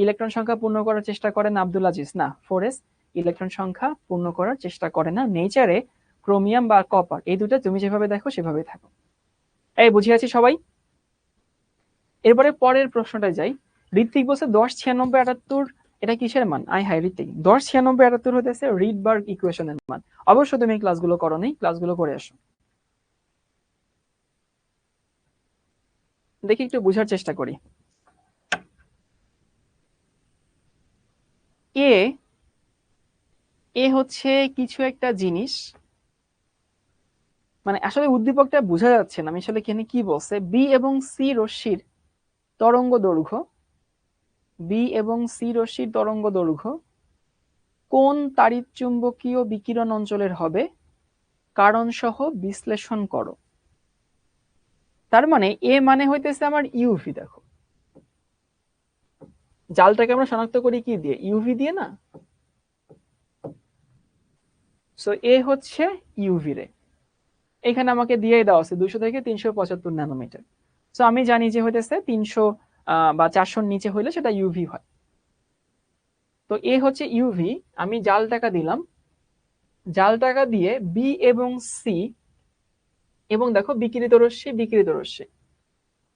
ইলেকট্রন সংখ্যা পূর্ণ করার চেষ্টা করেন আব্দুল আজিজ, না 4s ইলেকট্রন সংখ্যা পূর্ণ করার চেষ্টা করে না, নেচারে ক্রোমিয়াম বা কপার এই দুটো তুমি যেভাবে দেখো সেভাবেই থাকো। এই বুঝিয়াছি সবাই। এরপরে পরের প্রশ্নটা যাই। ঋত্বিক বলছে 10, 96, 78 এটা কিসের মান, আই হাই ঋত্বিক, 10, 96, 78 হতেছে রিডবার্গ ইকুয়েশনের মান। অবশ্য তুমি ক্লাসগুলো করো নাই, ক্লাসগুলো করে আসো, দেখি একটু বোঝার চেষ্টা করি। এ এ হচ্ছে কিছু একটা জিনিস, মানে আসলে উদ্দীপকটা বোঝা যাচ্ছে না, আমি আসলে এখানে কি বলছে, বি এবং সি রশ্মির তরঙ্গ দৈর্ঘ্য, বি এবং সি রশ্মির তরঙ্গ দৈর্ঘ্য কোন তাড়িৎচুম্বকীয় বিকিরণ অঞ্চলের হবে, কারণ সহ বিশ্লেষণ করো। তার মানে এ মানে হইতেছে আমার ইউভি, দেখো জালটাকে আমরা শনাক্ত করি কি দিয়ে, ইউভি দিয়ে না, সো এ হচ্ছে ইউভি রে, এখানে আমাকে দিয়ে দেওয়া আছে 200 থেকে 375 ন্যানোমিটার। সো আমি জানি যে হইতেছে 300 বা 400 নিচে হইলে সেটা ইউভি হয়। তো এ হচ্ছে ইউভি, আমি জাল টাকা দিলাম, জাল টাকা দিয়ে বি এবং সি, এবং দেখো বিকিরিত রশ্মি,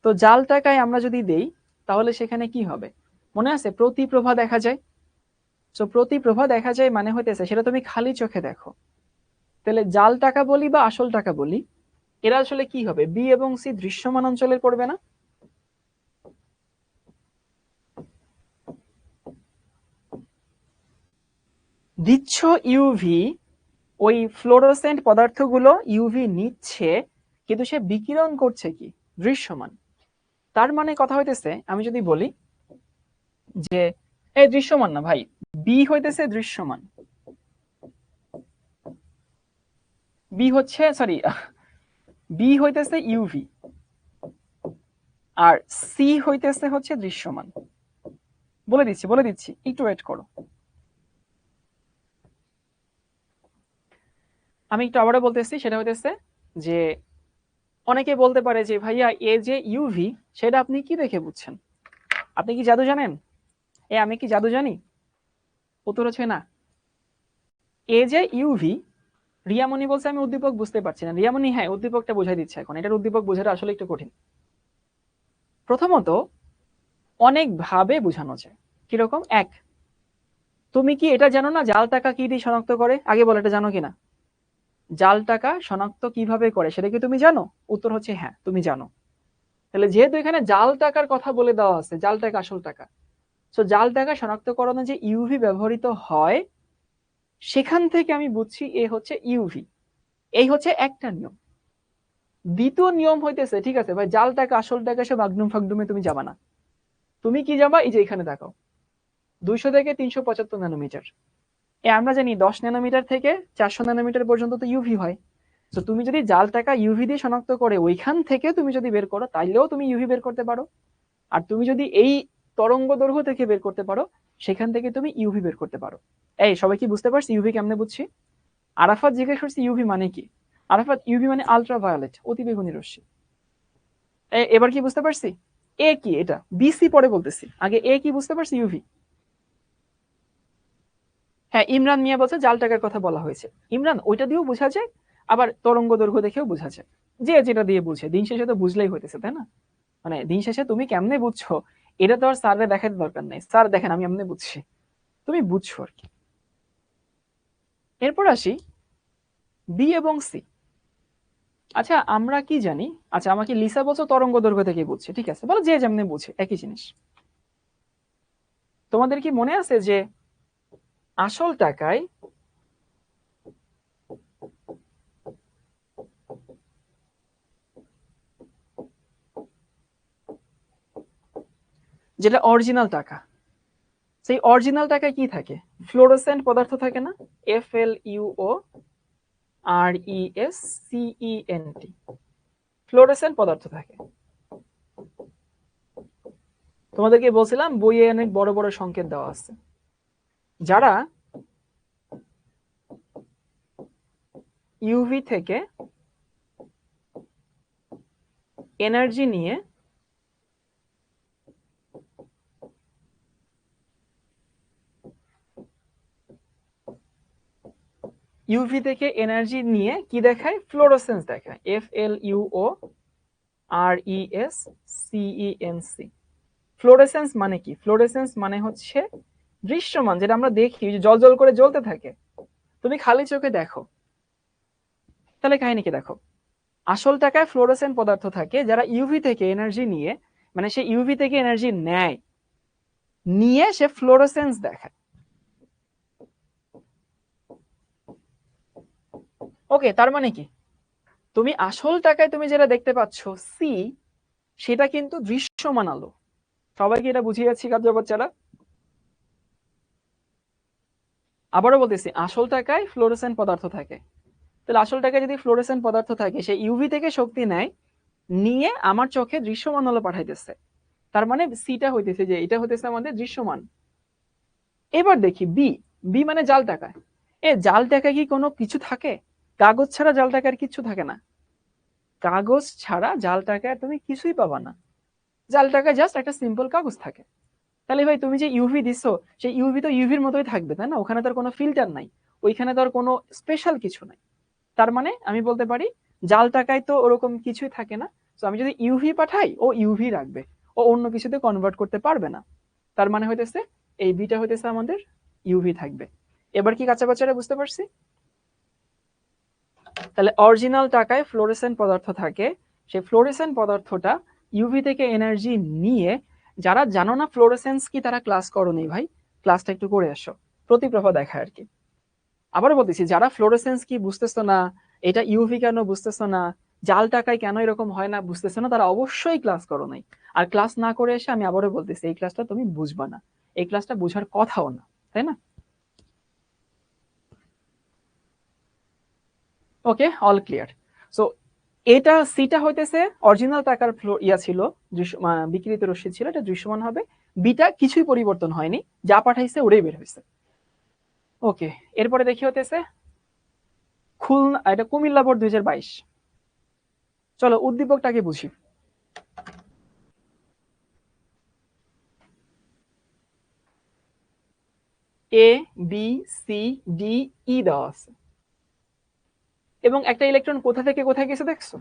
তো জাল টাকায় আমরা যদি দেই তাহলে সেখানে কি হবে, মনে আছে প্রতিপ্রভা দেখা যায়, তো প্রতিপ্রভা দেখা যায় মানে হইতেছে সেটা তুমি খালি চোখে দেখো। তাহলে জাল টাকা বলি বা আসল টাকা বলি, এরা আসলে কি হবে, বি এবং সি দৃশ্যমান অঞ্চলের পড়বে না, দিচ্ছ ইউভি, ওই ফ্লোরোসেন্ট পদার্থগুলো ইউভি নিচ্ছে, কিন্তু সে বিকিরণ করছে কি দৃশ্যমান। তার মানে কথা হইতেছে আমি যদি বলি যে এই দৃশ্যমান না ভাই, বি হইতেছে দৃশ্যমান, বি হচ্ছে সরি বি হইতেছে ইউভি আর সি হইতেছে হচ্ছে দৃশ্যমান। বলে দিচ্ছি একটু ওয়েট করো, আমি একটু আবারও বলতেছি, সেটা হইতেছে যে অনেকে বলতে পারে যে ভাইয়া এ যে ইউভি সেটা আপনি কি দেখে বুঝছেন, আপনি কি জাদু জানেন, আমি কি জাদু জানি, উত্তর হচ্ছে না। এ যে ইউভি, রিয়ামণি বলছে আমি উদ্দীপক বুঝতে পারছি না, রিয়ামণি হ্যাঁ উদ্দীপকটা বোঝাই দিচ্ছে এখন, এটার উদ্দীপক বোঝাটা আসলে একটু কঠিন। প্রথমত অনেক ভাবে বোঝানো যায়, কিরকম? 1। তুমি কি এটা জানো না জাল টাকা কি দিয়ে শনাক্ত করে? আগে বলো, এটা জানো কিনা? জাল টাকা শনাক্ত কিভাবে করে সেটা কি তুমি জানো? উত্তর হচ্ছে হ্যাঁ, তুমি জানো। তাহলে যেহেতু এখানে জাল টাকার কথা বলে দেওয়া আছে, জাল টাকা আসল টাকা, সো জাল টাকা শনাক্তকরণে যে ইউভি ব্যবহৃত হয় সেখান থেকে আমি বুঝছি এ হচ্ছে ইউভি। এই হচ্ছে একটা নিয়ম। দ্বিতীয় নিয়ম হইতেছে, ঠিক আছে ভাই, জাল টাকা আসল টাকা সব মাগডুম ফাগডুমে তুমি যাবা না। তুমি কি যাবা? এই যে এখানে দেখো 200 থেকে 375 ন্যানোমিটার। আমরা জানি 10 ন্যানোমিটার থেকে 400 ন্যানোমিটার পর্যন্ত তো ইউভি হয়। তো তুমি যদি জাল টাকা ইউভি দিয়ে শনাক্ত করে ওইখান থেকে তুমি যদি বের করো তাইলেও তুমি ইউভি বের করতে পারো। আর তুমি যদি এই তরঙ্গ দৈর্ঘ্য থেকে বের করতে পারো সেখান থেকে তুমি ইউভি বের করতে পারো। এই সবাই কি বুঝতে পারছি ইউভি কেমনে বুঝছি? আরাফাত জিজ্ঞেস করছে ইউভি মানে কি? আরাফাত, ইউভি মানে আলট্রা ভায়োলেট, অতি বেগুনি রশ্মি। এবার কি বুঝতে পারছি? এ কি? এটা বিসি পরে বলতেছি, আগে এ কি বুঝতে পারছি? ইউভি। হ্যাঁ, ইমরান মিয়া বলছে জাল টাকার কথা বলা হয়েছে। ইমরান, ওইটা দিয়েও বোঝা যায়, আবার তরঙ্গ দৈর্ঘ্য দেখেও বোঝা যায়। যে যেটা দিয়ে বুঝে, দিন শেষে তো বুঝলেই হইতেছে, তাই না? মানে দিন শেষে তুমি কেমনে বুঝছো এটা তো আর স্যাররে দেখাতে দরকার নেই। স্যার দেখেন আমি এমনি বুঝছি, তুমি বুঝছো আর কি। এরপর আসি বি এবং সি। আচ্ছা আমরা কি জানি? আচ্ছা আমাকে লিসা বলছো তরঙ্গ দৈর্ঘ্য থেকে বুঝছে, ঠিক আছে, বলো যে যেমনি বুঝে একই জিনিস। তোমাদের কি মনে আছে যে আসল টাকায় যেটা অরিজিনাল টাকা, সেই অরিজিনাল টাকায় কি থাকে? ফ্লোরোসেন্ট পদার্থ থাকে না? FLUORESCENT, ফ্লোরোসেন্ট পদার্থ থাকে। তোমাদেরকে বলছিলাম বইয়ে অনেক বড় বড় সংকেত দেওয়া আছে। যারা ইউভি থেকে এনার্জি নিয়ে ইউভি থেকে এনার্জি নিয়ে কি দেখায়? ফ্লোরোসেন্স দেখায়। FLUORESCENC। ফ্লোরোসেন্স মানে কি? ফ্লোরোসেন্স মানে হচ্ছে দৃশ্যমান, যেটা আমরা দেখি জল জল করে জ্বলতে থাকে। তুমি খালি চোখে দেখো, তাহলে কাহিনী কি দেখো, আসল টাকায় ফ্লোরোসেন্ট পদার্থ থাকে যারা ইউভি থেকে এনার্জি নিয়ে, মানে সে ইউভি থেকে এনার্জি নেয়, নিয়ে সে ফ্লোরোসেন্স দেখায়। ওকে, তার মানে কি তুমি আসল টাকায় তুমি যেটা দেখতে পাচ্ছ সি, সেটা কিন্তু দৃশ্যমান আলো। সবাইকে এটা বুঝিয়ে যাচ্ছি কাজে বাচ্চারা? আবারও বলতেছি, আসল টাকায় ফ্লোরোসেন্ট পদার্থ থাকে। তাহলে আসল টাকায় যদি ফ্লোরোসেন্ট পদার্থ থাকে, সে ইউভি থেকে শক্তি নেয়, নিয়ে আমার চোখে দৃশ্যমান আলো পাঠাইতেছে। তার মানে সিটা হইতেছে যে এটা হইতেছে আমাদের দৃশ্যমান। এবার দেখি বি। বি মানে জাল টাকায়। জাল টাকায় কি কোনো কিছু থাকে? কাগজ ছাড়া জাল টাকার কিছু থাকে না। কাগজ ছাড়া জাল টাকায় তুমি কিছুই পাবা না। জাল টাকায় জাস্ট একটা সিম্পল কাগজ থাকে। তাহলে ভাই তুমি যে ইউভি দিছো, সেই ইউভি তো ইউভির মতোই থাকবে, তাই না? ওখানে তার কোনো ফিল্টার নাই, ওইখানে তার কোনো স্পেশাল কিছু নাই। তার মানে আমি বলতে পারি জাল টাকায় তো ওরকম কিছুই থাকে না। তো আমি যদি ইউভি পাঠাই, ও ইউভি রাখবে, ও অন্য কিছুতে কনভার্ট করতে পারবে না। তার মানে হইতেছে এই বিটা হইতেছে আমাদের ইউভি থাকবে। এবার কি কাঁচা বাচ্চারা বুঝতে পারছি? তাহলে অরিজিনাল টাকায় ফ্লোরেসেন্ট পদার্থ থাকে, সেই ফ্লোরেসেন্ট পদার্থটা ইউভি থেকে এনার্জি নিয়ে, যারা জানো না ফ্লোরেসেন্স কি তারা ক্লাস করো নি ভাই, ক্লাসটা একটু করে আসো, প্রতিপ্রভা দেখায় আর কি। আবারও বলতেছি, যারা ফ্লোরেসেন্স কি বুঝতেছো না, এটা ইউভি কেন বুঝতেছো না, জাল টাকায় কেন এরকম হয় না বুঝতেছো না, তারা অবশ্যই ক্লাস করো নাই। আর ক্লাস না করে এসে আমি আবারও বলতেছি এই ক্লাসটা তুমি বুঝবা না, এই ক্লাসটা বুঝার কথাও না, তাই না? ওকে, অল ক্লিয়ার। সো এটা সিটা হইতেছে অরিজিনাল টাকার ছিল, বিকৃত রশ্মি ছিল, এটা দৃশ্যমান হবে। বিটা কিছুই পরিবর্তন হয়নি, যা পাঠাইছে ওটাই বের হয়েছে। ওকে, এরপরে দেখি হতেছে খুলনা, এটা কুমিল্লা বোর্ড 2022। চলো উদ্দীপকটাকে বুঝি। A B C D E দেওয়া আছে, এবং একটা ইলেকট্রন কোথা থেকে কোথায় গেছে দেখছো?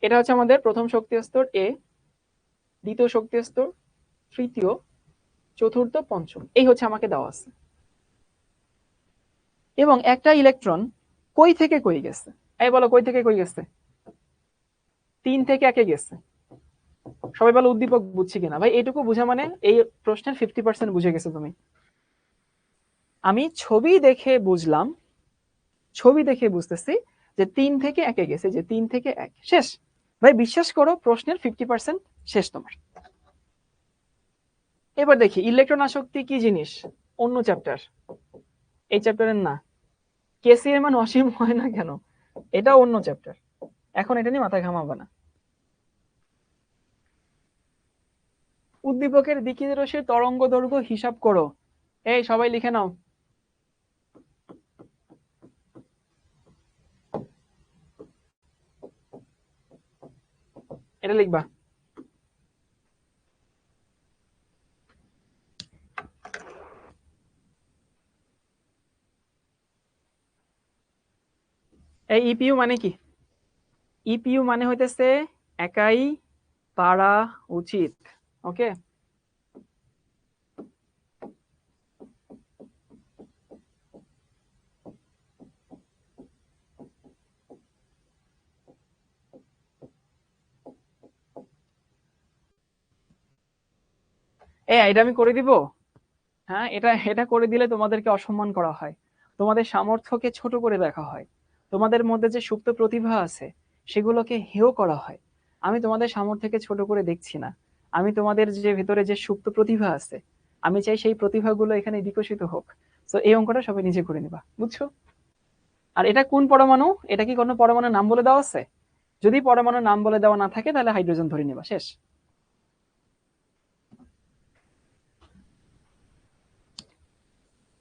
এটা হচ্ছে আমাদের প্রথম শক্তি স্তর এ, দ্বিতীয় শক্তি স্তর, তৃতীয়, চতুর্থ, পঞ্চম, এই হচ্ছে আমাকে দেওয়া আছে। এবং একটা ইলেকট্রন কই থেকে কই গেছে, এই বলো কই থেকে কই গেছে? 3 থেকে 1-এ গেছে। সবাই বলো উদ্দীপক বুঝছি কিনা। ভাই এইটুকু বুঝা মানে এই প্রশ্নের 50% বুঝে গেছে তুমি। আমি ছবি দেখে বুঝলাম, ছবি দেখে বুঝতেছি যে 3 থেকে 1-এ গেছে, যে 3 থেকে 1 শেষ। ভাই বিশ্বাস করো প্রশ্নের 50% শেষ তোমার। এবার দেখি ইলেকট্রন আসক্তি কি জিনিস, অন্য চ্যাপ্টার, এই চ্যাপ্টারের না। কেসি এর মান অসীম হয় না কেন, এটা অন্য চ্যাপ্টার, এখন এটা নিয়ে মাথা ঘামাবে না। উদ্দীপকের বিকিরণ রশ্মির তরঙ্গ দৈর্ঘ্য হিসাব করো। এই সবাই লিখে নাও, এটা লিখবা। এই ইপিইউ মানে কি? ইপিইউ মানে হইতেছে একাই পারা উচিত। ওকে, এটা আমি করে দিব। হ্যাঁ, এটা এটা করে দিলে তোমাদেরকে অসম্মান করা হয়, তোমাদের সামর্থ্যকে ছোট করে দেখা হয়, তোমাদের মধ্যে যে সুপ্ত প্রতিভা আছে সেগুলোকে হেয় করা হয়। আমি তোমাদের সামর্থ্যকে ছোট করে দেখছি না, আমি তোমাদের যে ভেতরে যে সুপ্ত প্রতিভা আছে আমি চাই সেই প্রতিভাগুলো এখানে বিকশিত হোক। তো এই অঙ্কটা সবাই নিজে করে নিবা, বুঝছো? আর এটা কোন পরমাণু, এটা কি কোনো পরমাণুর নাম বলে দেওয়া আছে? যদি পরমাণুর নাম বলে দেওয়া না থাকে তাহলে হাইড্রোজেন ধরে নিবা, শেষ।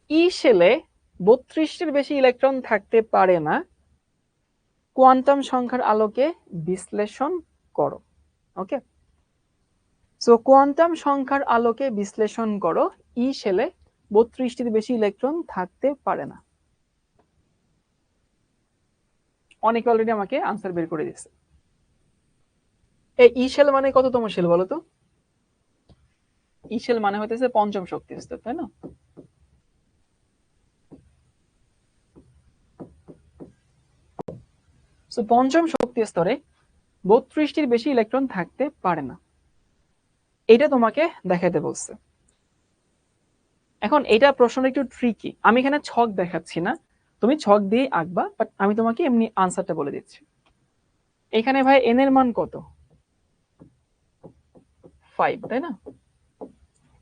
ই শেলে 32টির বেশি ইলেকট্রন থাকতে পারে না, কোয়ান্টাম সংখ্যার আলোকে বিশ্লেষণ করো। ওকে, সো কোয়ান্টাম সংখ্যার আলোকে বিশ্লেষণ করো, ই শেলে 32টির বেশি ইলেকট্রন থাকতে পারে না। অনেকে অলরেডি আমাকে আনসার বের করে দিয়েছে। এই ই শেল মানে কততম শেল বলো তো? ই শেল মানে হইতেছে পঞ্চম শক্তি স্তর, তাই না? সো পঞ্চম শক্তি স্তরে 32টির বেশি ইলেকট্রন থাকতে পারে না, এটা তোমাকে দেখাতে বলছে। এখন এটা প্রশ্নটা একটু ট্রিকি, আমি এখানে ছক দেখাচ্ছি না, তুমি ছক দিয়ে আঁকবা, বাট আমি তোমাকে এমনি আনসারটা বলে দিচ্ছি। এখানে ভাই এন এর মান কত? 5, তাই না?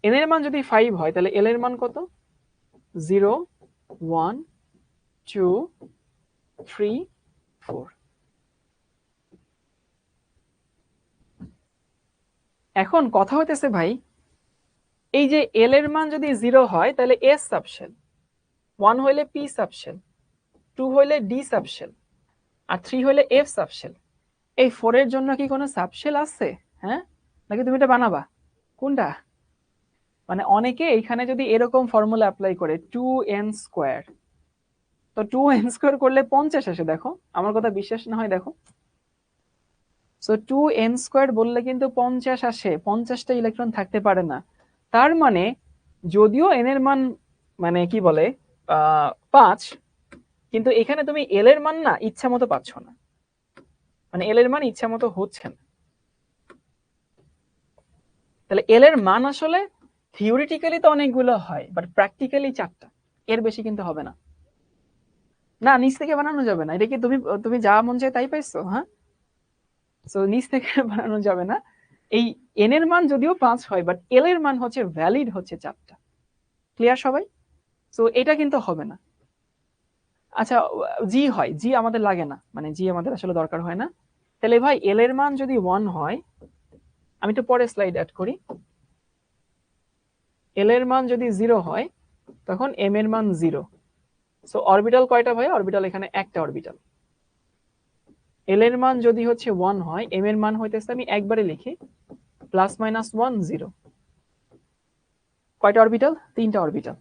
এন এর মান যদি 5 হয় তাহলে এল এর মান কত? 0, 1, 2, 3, 4। এখন কথা হইতেছে ভাই, এই যে এল এর মান যদি 0 হয় তাহলে এস সাবশেল, 1 হইলে পি সাবশেল, 2 হইলে ডি সাবশেল, আর 3 হইলে এফ সাবশেল। এই 4 এর জন্য কি কোনো সাবশেল আছে? হ্যাঁ, নাকি তুমি এটা বানাবা? কোনটা? মানে অনেকে এইখানে যদি এরকম ফর্মুলা অ্যাপ্লাই করে 2n², তো 2n² করলে 50 আসে, দেখো আমার কথা বিশ্বাস না হয় দেখো। সো 2n² বললে কিন্তু 50 আসে, 50টা ইলেকট্রন থাকতে পারে না। তার মানে যদিও n এর মান মানে কি বলে 5, কিন্তু এখানে তুমি এল এর মান না ইচ্ছা মতো পাচ্ছ না, মানে এল এর মান ইচ্ছা মতো হচ্ছে না। তাহলে এল এর মান আসলে থিওরিটিক্যালি তো অনেকগুলো হয়, বাট প্র্যাকটিক্যালি 4টা, এর বেশি কিন্তু হবে না। না, নিচ থেকে বানানো যাবে না, এটা কি তুমি তুমি যা মন চায় তাই পাইছো? হ্যাঁ, সো নিচ থেকে বানানো যাবে না। এই এন এর মান যদিও 5 হয়, বাট এল এর মান হচ্ছে ভ্যালিড হচ্ছে 4টা। ক্লিয়ার সবাই? সো এটা কিন্তু হবে না। আচ্ছা, জি হয়, জি আমাদের লাগে না, মানে জি আমাদের আসলে দরকার হয় না। তাহলে ভাই এল এর মান যদি 1 হয়, আমি একটু পরে স্লাইড অ্যাড করি। এল এর মান যদি 0 হয় তখন এম এর মান 0। সো অরবিটাল কয়টা ভাই? অরবিটাল এখানে একটা অরবিটাল। এল এর মান যদি হচ্ছে 1 হয়, এম এর মান হইতেছে, আমি একবারে লিখি, +-1 0। কয়টা অরবিটাল? 3টা অরবিটাল।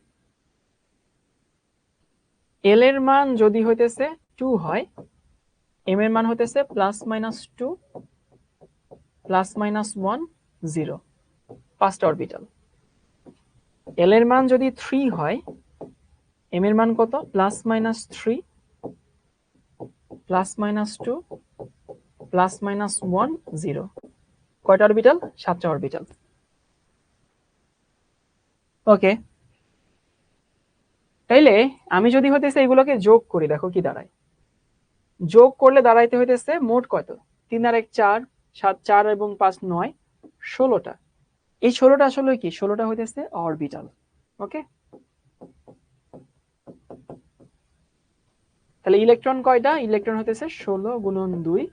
এল এর মান যদি হইতেছে 2 হয়, এম এর মান হইতেছে +-2 +-1 0, 5টা অরবিটাল। এল এর মান যদি 3 হয়, এম এর মান কত? Plus minus 3 plus minus 2 plus minus 1 0। কয়টা অরবিটাল? 7টা অরবিটাল। ওকে, তাইলে আমি যদি হইতেছে এগুলোকে যোগ করি, দেখো কি দাঁড়ায়। যোগ করলে দাঁড়াইতে হইতেছে মোট কত? 3 আর 1 4, 7 4 এবং 5 9, 16টা। এই 16টা আসলে কি? 16টা হইতেছে অরবিটাল। ওকে, তাহলে ইলেকট্রন কয়টা? ইলেকট্রন হইতেছে 16 গুণন 2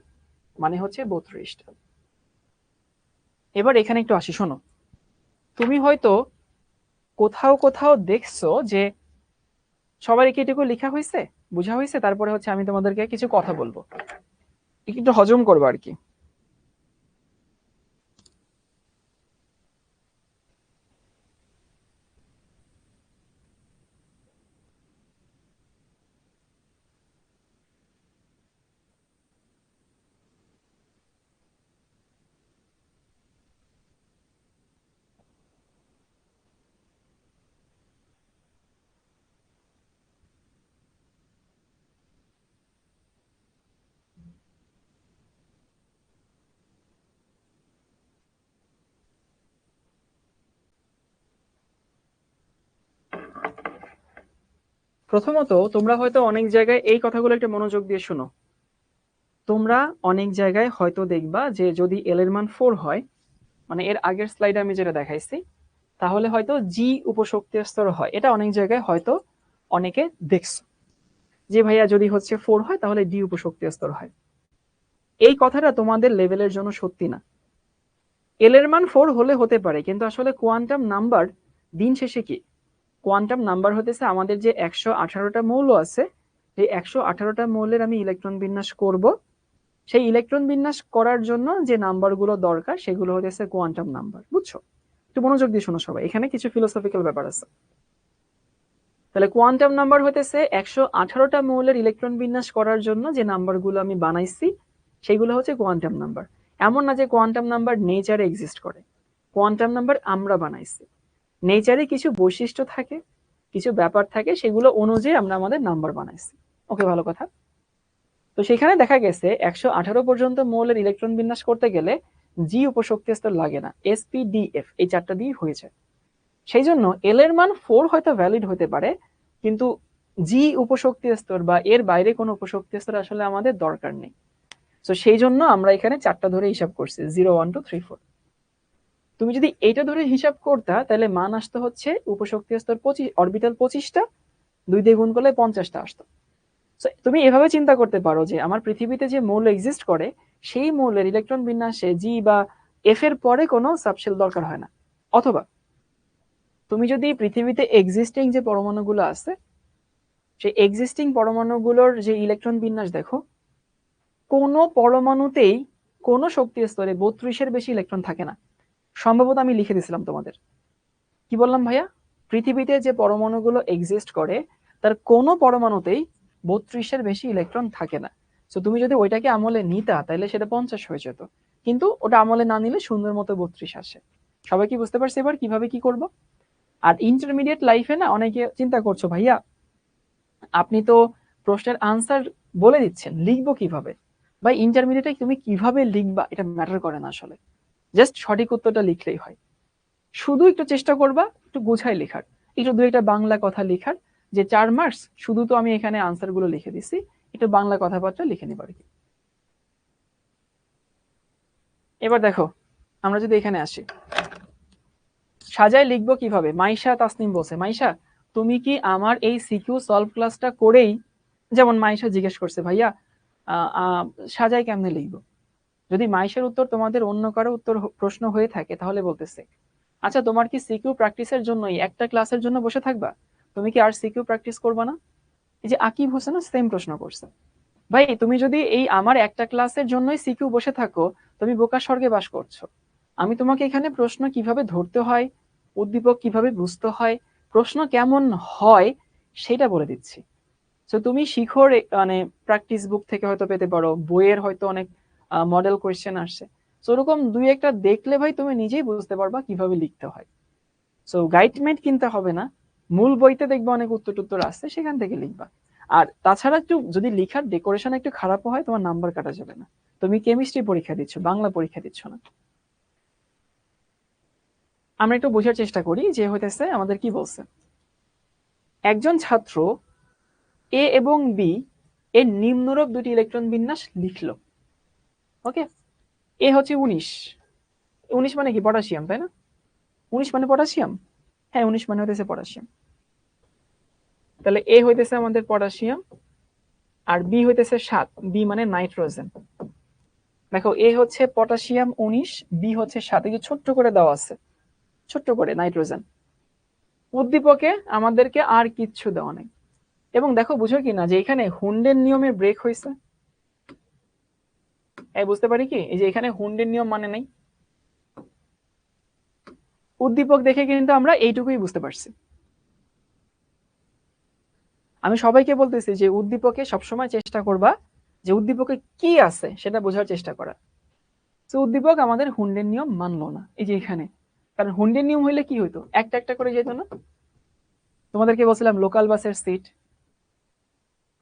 মানে হচ্ছে 32টা। এবার এখানে একটু আসি, শোনো। তুমি হয়তো কোথাও কোথাও দেখছো যে সবার কি এটুকু লেখা হয়েছে, বোঝা হয়েছে, তারপরে হচ্ছে আমি তোমাদেরকে কিছু কথা বলবো, একটু হজম করবো আর কি। প্রথমত তোমরা হয়তো অনেক জায়গায় এই কথাগুলো একটা মনোযোগ দিয়ে শোনো। তোমরা অনেক জায়গায় হয়তো দেখবা যে যদি এল এর মান 4 হয়, মানে এর আগের স্লাইডে আমি যেটা দেখাইছি, তাহলে হয়তো জি উপশক্তি স্তর হয়। এটা অনেক জায়গায় হয়তো অনেকে দেখছো যে ভাইয়া যদি হচ্ছে 4 হয় তাহলে ডি উপশক্তি স্তর হয়। এই কথাটা তোমাদের লেভেলের জন্য সত্যি না। এল এর মান 4 হলে হতে পারে, কিন্তু আসলে কোয়ান্টাম নাম্বার দিন শেষে কি? কোয়ান্টাম নাম্বার হতেছে আমাদের যে 118টা মৌল আছে, এই 118টা মৌলের আমি ইলেকট্রন বিন্যাস করব। সেই ইলেকট্রন বিন্যাস করার জন্য যে নাম্বারগুলো দরকার সেগুলো হতেছে কোয়ান্টাম নাম্বার। বুঝছো? একটু মনোযোগ দিয়ে শোনো সবাই, এখানে কিছু ফিলোসফিক্যাল ব্যাপার আছে। তাহলে কোয়ান্টাম নাম্বার হতেছে 118টা মৌলের ইলেকট্রন বিন্যাস করার জন্য যে নাম্বারগুলো আমি বানাইছি সেগুলো হচ্ছে কোয়ান্টাম নাম্বার। এমন না যে কোয়ান্টাম নাম্বার নেচারে এক্সিস্ট করে, কোয়ান্টাম নাম্বার আমরা বানাইছি। নেচারে কিছু বৈশিষ্ট্য থাকে, কিছু ব্যাপার থাকে, সেগুলো অনুযায়ী আমরা আমাদের নাম্বার বানাইছি। ওকে, ভালো কথা। তো সেখানে দেখা গেছে 118 পর্যন্ত মৌলের ইলেকট্রন বিন্যাস করতে গেলে জি উপশক্তি স্তর লাগে না, এসপিডিএফ এই 4টা দিয়ে হয়ে যায়। সেই জন্য এল এর মান 4 হয়তো ভ্যালিড হতে পারে, কিন্তু জি উপশক্তি স্তর বা এর বাইরে কোনো উপশক্তি স্তর আসলে আমাদের দরকার নেই। তো সেই জন্য আমরা এখানে 4টা ধরে হিসাব করছি, 0 1 2 3 4। তুমি যদি এইটা ধরে হিসাব করতা তাহলে মান আসতো হচ্ছে উপশক্তি স্তর 25, অরবিটাল 25টা, 2 দিয়ে গুণ করলে 50টা আসতো। তুমি এভাবে চিন্তা করতে পারো যে আমার পৃথিবীতে যে মৌল এক্সিস্ট করে সেই মৌলের ইলেকট্রন বিন্যাসে জি বা এফ এর পরে কোনো সাবশেল দরকার হয় না। অথবা তুমি যদি পৃথিবীতে এক্সিস্টিং যে পরমাণুগুলো আছে সেই এক্সিস্টিং পরমাণুগুলোর যে ইলেকট্রন বিন্যাস দেখো, কোনো পরমাণুতেই কোনো শক্তি স্তরে 32-এর বেশি ইলেকট্রন থাকে না। সম্ভবত আমি লিখে দিয়েছিলাম তোমাদের। কি বললাম ভাইয়া? পৃথিবীতে যে পরমাণুগুলো এক্সিস্ট করে তার কোনো পরমাণুতেই 32-এর বেশি ইলেকট্রন থাকে না। তো তুমি যদি ওইটাকে আমলে নিতা তাহলে সেটা 50 হয়ে যেত, কিন্তু ওটা আমলে না নিলে সুন্দর মতো 32 আসে। সবাই কি বুঝতে পারছে এবার কিভাবে কি করব? আর ইন্টারমিডিয়েট লাইফে না অনেকে চিন্তা করছো ভাইয়া আপনি তো প্রশ্নের আনসার বলে দিচ্ছেন, লিখবো কিভাবে? ভাই ইন্টারমিডিয়েটে তুমি কিভাবে লিখবা এটা ম্যাটার করে না আসলে, জাস্ট সঠিক উত্তরটা লিখলেই হয়। শুধু একটু চেষ্টা করবা একটু গুছাই লেখার, একটু দু একটা বাংলা কথা লেখার, যে 4 মার্কস শুধু তো আমি এখানে আনসার গুলো লিখে দিছি, একটু বাংলা কথাবার্তা লিখে নিব আর কি। এবার দেখো আমরা যদি এখানে আসি, সাজায় লিখবো কিভাবে? মাইশা তাসনিম বলছে, মাইশা তুমি কি আমার এই সিকিউ সলভ ক্লাসটা করেই, যেমন মাইশা জিজ্ঞেস করছে ভাইয়া সাজায় কেমনে লিখবো। যদি মাইশার উত্তর তোমাদের অন্য কারো উত্তর প্রশ্ন হয়ে থাকে তাহলে বলতেছে, আচ্ছা তোমার কি সিকিউ প্র্যাকটিসের জন্যই একটা ক্লাসের জন্য বসে থাকবা? তুমি কি আর সিকিউ প্র্যাকটিস করবা না? এই যে আকিব হোসেনও সেম প্রশ্ন করছে। ভাই তুমি যদি এই আমার একটা ক্লাসের জন্যই সিকিউ বসে থাকো, তুমি বোকা স্বর্গে বাস করছো। আমি তোমাকে এখানে প্রশ্ন কিভাবে ধরতে হয়, উদ্দীপক কিভাবে বুঝতে হয়, প্রশ্ন কেমন হয় সেটা বলে দিচ্ছি। তো তুমি শিখো, মানে প্র্যাকটিস বুক থেকে হয়তো পেতে পারো, বইয়ের হয়তো অনেক মডেল কোয়েশ্চেন আসছে। তো ওরকম দুই একটা দেখলে ভাই তুমি নিজেই বুঝতে পারবা কিভাবে লিখতে হয়। সো গাইডমেট কিনতে হবে না, মূল বইতে দেখবে অনেক উত্তর টুত্তর আছে, সেখান থেকে লিখবা। আর তাছাড়া একটু যদি লিখার ডেকোরেশন একটু খারাপ হয়, তোমার নাম্বার কাটা যাবে না। তুমি কেমিস্ট্রি পরীক্ষা দিচ্ছ, বাংলা পরীক্ষা দিচ্ছ না। আমরা একটু বোঝার চেষ্টা করি যে হইতেছে আমাদের কি বলছে। একজন ছাত্র এ এবং বি এর নিম্নরূপ দুটি ইলেকট্রন বিন্যাস লিখলো। ওকে, এ হচ্ছে 19, 19 মানে কি পটাশিয়াম, তাই না? 19 মানে পটাশিয়াম, হ্যাঁ 19 মানে হইতেছে পটাশিয়াম। তাহলে এ হইতেছে আমাদের পটাশিয়াম, আর বি হইতেছে 7, বি মানে নাইট্রোজেন। দেখো এ হচ্ছে পটাশিয়াম 19, বি হচ্ছে 7, এই যে ছোট্ট করে দেওয়া আছে, ছোট্ট করে নাইট্রোজেন। উদ্দীপকে আমাদেরকে আর কিচ্ছু দেওয়া নেই। এবং দেখো বুঝো কি না যে এখানে হুন্ডের নিয়মে ব্রেক হয়েছে। এই বুঝতে পারি কি, এই যে এখানে হুন্ডের নিয়ম মানে নাই। উদ্দীপক দেখে কিন্তু আমরা এইটুকুই বুঝতে পারছি। আমি সবাইকে বলতেছি যে উদ্দীপকে সবসময় চেষ্টা করবা যে উদ্দীপকে কি আছে সেটা বোঝার চেষ্টা করা। তো উদ্দীপক আমাদের হুন্ডের নিয়ম মানলো না এই যে এখানে, কারণ হুন্ডের নিয়ম হইলে কি হইতো, একটা একটা করে যেত না। তোমাদেরকে বলছিলাম লোকাল বাসের সিট।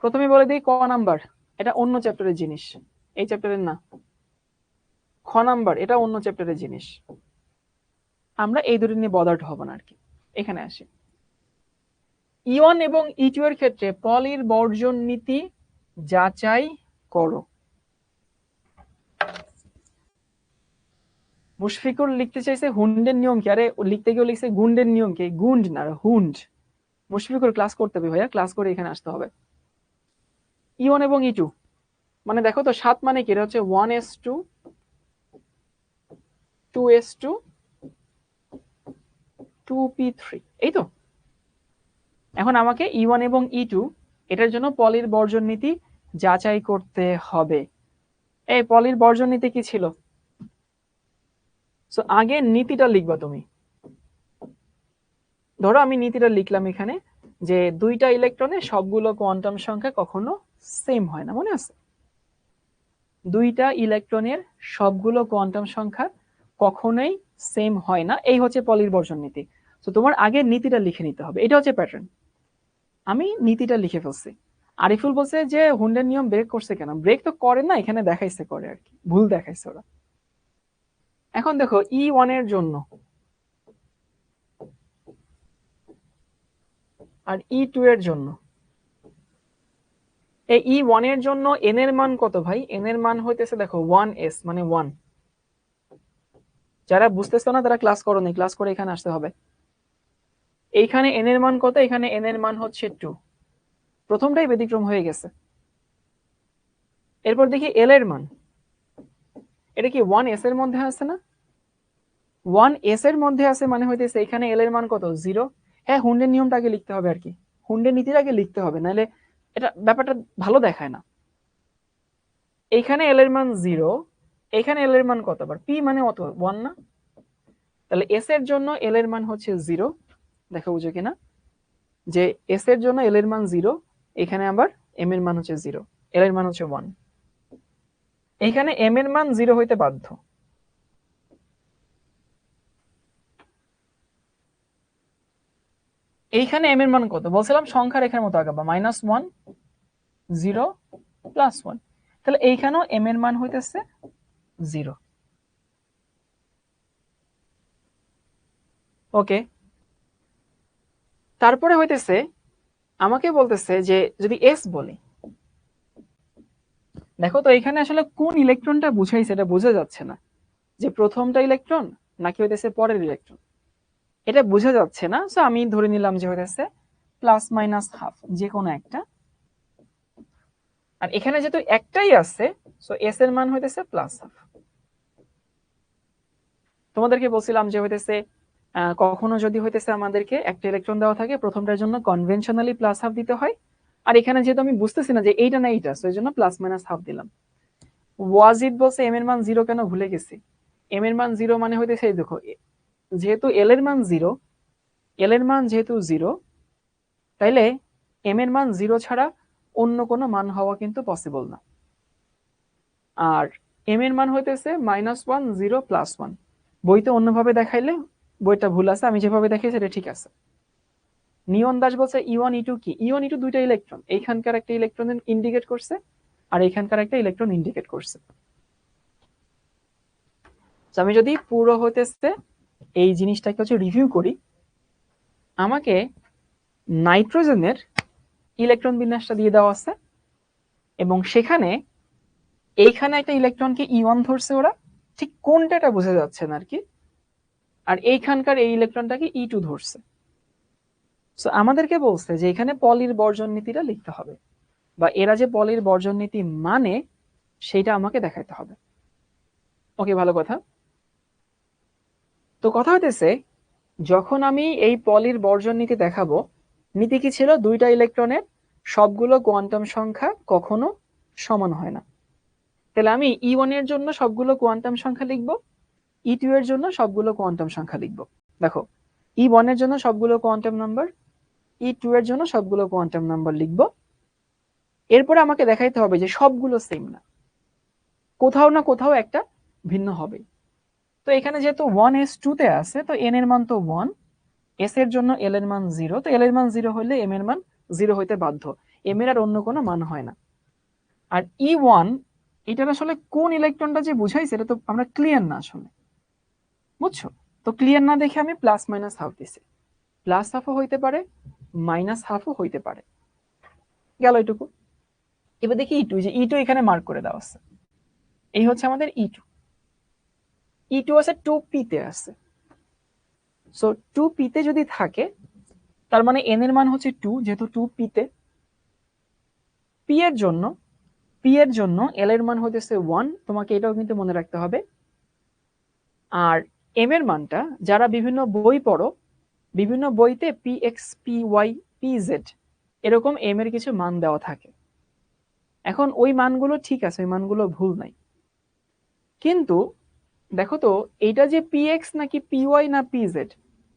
প্রথমে বলে দিই ক নাম্বার, এটা অন্য চ্যাপ্টারের জিনিস, এই চ্যাপ্টারের না। খ নাম্বার, এটা অন্য চ্যাপ্টারের জিনিস, আমরা এই দুটো নিয়ে বদার্ড হব না আর কি। এখানে আসি, ই1 এবং ই2 এর ক্ষেত্রে পলির বর্জন নীতি যাচাই করো। মুশফিকুর লিখতে চাইছে হুন্ডের নিয়ম কি, আরে লিখতে গিয়ে লিখছে গুন্ডের নিয়ম কি, গুন্ড না হুন্ড। মুশফিকুর ক্লাস করতে হবে ভাইয়া, ক্লাস করে এখানে আসতে হবে। ই1 এবং ই2 মানে দেখো তো 7 মানে কি, এটা হচ্ছে 1s2 2s2 2p3, এই তো। এখন আমাকে ই1 এবং ই2 এটার জন্য পলির বর্জন নীতি যাচাই করতে হবে। এই পলির বর্জন নীতি কি ছিল? সো আগে নীতিটা লিখবা তুমি। ধরো আমি নীতিটা লিখলাম এখানে যে দুইটা ইলেকট্রনের সবগুলো কোয়ান্টাম সংখ্যা কখনো সেম হয় না, মনে আছে? দুইটা ইলেকট্রনের সবগুলো কোয়ান্টাম সংখ্যা কখনোই সেম হয় না, এই হচ্ছে পলির বর্জন নীতি। তো তোমার আগে নীতিটা লিখে নিতে হবে, এটা হচ্ছে প্যাটার্ন। আমি নীতিটা লিখে ফেলছি। আরিফুল বলছে যে হুন্ডের নিয়ম ব্রেক করছে কেন, ব্রেক তো করে না, এখানে দেখাইছে করে আর কি, ভুল দেখাইছে ওরা। এখন দেখো ই1 এর জন্য আর ই2 এর জন্য, এই ই1 এর জন্য এন এর মান কত ভাই? এন এর মান হইতেছে দেখো 1s মানে 1। যারা বুঝতেছো না তারা ক্লাস করো নি, ক্লাস করে এখানে আসতে হবে। এইখানে এন এর মান কত? এখানে এন এর মান হচ্ছে 2, প্রথমটাই ব্যতিক্রম হয়ে গেছে। এরপর দেখি এল এর মান, এটা কি 1s এর মধ্যে আছে না? 1s এর মধ্যে আছে মানে হইতেছে এখানে এল এর মান কত? 0। হ্যাঁ হুন্ডের নিয়মটা আগে লিখতে হবে আর কি, হুন্ডের নীতির আগে লিখতে হবে, নাহলে এটা ব্যাপারটা ভালো দেখায় না। এইখানে এল এর মান 0, এখানে এল এর মান কত? আবার পি মানে অত 1 না? তাহলে এস এর জন্য এল এর মান হচ্ছে 0। দেখো বুঝো কিনা যে এস এর জন্য এল এর মান 0, এখানে আবার এম এর মান হচ্ছে 0, এল এর মান হচ্ছে 1। এখানে এম এর মান 0 হইতে বাধ্য। এইখানে এম এর মান কত বলছিলাম? সংখ্যা রেখার মতো আঁকাবা, -1 0 +1। তাহলে এইখানেও এম এর মান হইতেছে 0। ওকে, তারপরে হইতেছে আমাকে বলতেছে যে যদি এস বলি, দেখো তো এখানে আসলে কোন ইলেকট্রনটা বুঝাইছে এটা বোঝা যাচ্ছে না, যে প্রথমটা ইলেকট্রন নাকি হইতেছে পরের ইলেকট্রন, এটা বোঝা যাচ্ছে না। সো আমি ধরে নিলাম যে হইতেছে +-½ যে কোনো একটা। আর এখানে যেহেতু একটাই আছে, সো এস এর মান হইতেছে +½ তোমাদেরকে বলছিলাম যে হইতেছে কখনো যদি হইতেছে আমাদেরকে একটা ইলেকট্রন দেওয়া থাকে, প্রথমটার জন্য কনভেনশনালি +½ দিতে হয়। আর এখানে যেহেতু আমি বুঝতেছি না যে এইটা না এইটা, সো এই জন্য +-½ দিলাম। ওয়াজিদ বলছে এম এর মান 0 কেন, ভুলে গেছি। এম এর মান 0 মানে হইতেছে এই দেখো, যেহেতু এল এর মান 0, এল এর মান যেহেতু 0, তাইলে এম এর মান 0 ছাড়া অন্য কোনো মান হওয়া কিন্তু পসিবল না। আর এম এর মান হইতেছে -1 0 +1, বইতে অন্যভাবে দেখাইলে বইটা ভুল আছে, আমি যেভাবে দেখিয়েছি এটা ঠিক আছে। নিয়ন দাস বলছে E1 E2 কি? E1 E2 দুইটা ইলেকট্রন, এইখানকার একটা ইলেকট্রন ইন্ডিকেট করছে আর এইখানকার একটা ইলেকট্রন ইন্ডিকেট করছে। আমি যদি পুরো হইতেছে এই জিনিসটাকে হচ্ছে রিভিউ করি, আমাকে নাইট্রোজেনের ইলেকট্রন বিন্যাসটা দিয়ে দেওয়া আছে এবং সেখানে এইখানে একটা ইলেকট্রনকে E1 ধরছে ওরা, ঠিক কোনটা এটা বোঝা যাচ্ছে না আর কি, আর এইখানকার এই ইলেকট্রনটাকে E2 ধরছে। সো আমাদেরকে বলছে যে এখানে পলির বর্জন নীতিটা লিখতে হবে, বা এরা যে পলির বর্জন নীতি মানে সেটা আমাকে দেখাইতে হবে। ওকে, ভালো কথা। তো কথা হইতেছে যখন আমি এই পলির বর্জন নীতি দেখাবো, নীতি কি ছিল? দুইটা ইলেকট্রনের সবগুলো কোয়ান্টাম সংখ্যা কখনো সমান হয় না। তাহলে আমি E1 এর জন্য সবগুলো কোয়ান্টাম সংখ্যা লিখবো, E2 এর জন্য সবগুলো কোয়ান্টাম সংখ্যা লিখবো। দেখো, E1 এর জন্য সবগুলো কোয়ান্টাম নাম্বার, E2 এর জন্য সবগুলো কোয়ান্টাম নাম্বার লিখবো। এরপরে আমাকে দেখাইতে হবে যে সবগুলো সেম না, কোথাও না কোথাও একটা ভিন্ন হবে। তো এখানে যেহেতু 1s2 তে আছে, তো n এর মান তো 1, s এর জন্য l এর মান 0, তো l এর মান 0 হলে m এর মান 0 হইতে বাধ্য, m এর আর অন্য কোনো মান হয় না। আর E1 এটার আসলে কোন ইলেকট্রনটা যে বুঝাইছে এটা তো আমরা ক্লিয়ার না আসলে, বুঝছো? তো ক্লিয়ার না দেখে আমি প্লাস মাইনাস হাফ দিছি, প্লাস হাফও হইতে পারে মাইনাস হাফও হইতে পারে, গেল এটুকু। এবার দেখি E2, যে E2 এখানে মার্ক করে দেওয়া আছে, এই হচ্ছে আমাদের E2। E2 আছে 2p তে আছে, সো 2p তে যদি থাকে তার মানে n এর মান হচ্ছে 2, যেহেতু 2p তে। p এর জন্য l এর মান হইতেছে 1, তোমাকে এটাও কিন্তু মনে রাখতে হবে। আর m এর মানটা, যারা বিভিন্ন বই পড়ো, বিভিন্ন বইতে px py pz এরকম m এর কিছু মান দেওয়া থাকে। এখন ওই মানগুলো ঠিক আছে, ওই মানগুলো ভুল নাই, কিন্তু দেখো তো এইটা যে px নাকি py না pz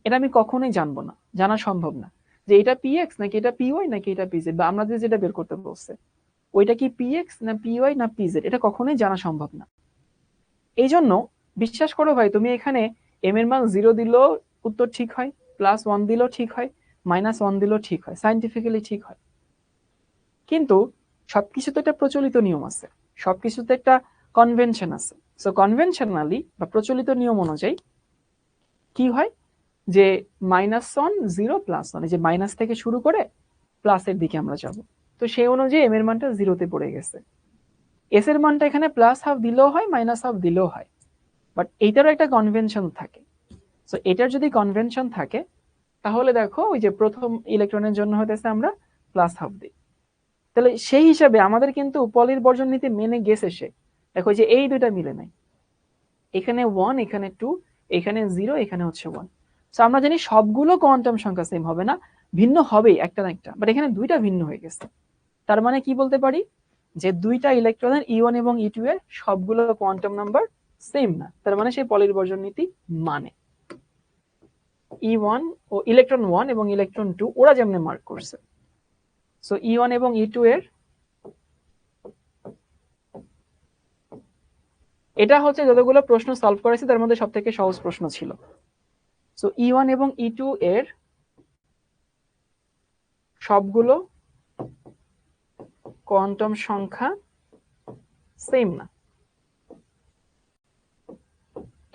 এটা আমি কখনোই জানবো না, জানা সম্ভব না যে এটা px নাকি এটা py নাকি এটা pz, বা আমরা যেটা বের করতে বলছে ওইটা কি px না py না pz, এটা কখনোই জানা সম্ভব না। এই জন্য বিশ্বাস করো ভাই, তুমি এখানে m এর মান 0 দিলেও উত্তর ঠিক হয়, +1 দিলেও ঠিক হয়, -1 দিলেও ঠিক হয়, সাইন্টিফিক্যালি ঠিক হয়। কিন্তু সবকিছুতে একটা প্রচলিত নিয়ম আছে, সবকিছুতে একটা কনভেনশন আছে। সো কনভেনশনালি বা প্রচলিত নিয়ম অনুযায়ী কি হয় যে -1 0 +1, এই যে মাইনাস থেকে শুরু করে প্লাসের দিকে আমরা যাব, তো সেই অনুযায়ী m এর মানটা 0 তে পড়ে গেছে। s এর মানটা এখানে +1/2 দিলেও হয়, -1/2 দিলেও হয়, বাট এইটারও একটা কনভেনশন থাকে। সো এটার যদি কনভেনশন থাকে তাহলে দেখো ওই যে প্রথম ইলেকট্রনের জন্য হইতেছে আমরা +1/2 দিই, তাহলে সেই হিসাবে আমাদের কিন্তু পলির বর্জন নীতি মেনে গেছে সে। দেখো যে এই দুইটা মিলে নাই, এখানে 1 এখানে 2 এখানে 0 এখানে হচ্ছে 1। সো আমরা জানি সবগুলো কোয়ান্টাম সংখ্যা সেম হবে না, ভিন্ন হবেই একটা না একটা, বাট এখানে দুইটা ভিন্ন হয়ে গেছে। তার মানে কি বলতে পারি যে দুইটা ইলেকট্রনের E1 এবং E2 এর সবগুলো কোয়ান্টাম নাম্বার সেম না, তার মানে সেই পলির বর্জন নীতি মানে E1 ও ইলেকট্রন 1 এবং ইলেকট্রন 2 ওরা যেমনে মার্ক করছে। সো E1 এবং E2 এর এটা হচ্ছে যতগুলো প্রশ্ন সলভ করেছি তার মধ্যে সবথেকে সহজ প্রশ্ন ছিল। সো E1 এবং E2 এর সবগুলো কোয়ান্টাম সংখ্যা সেম না,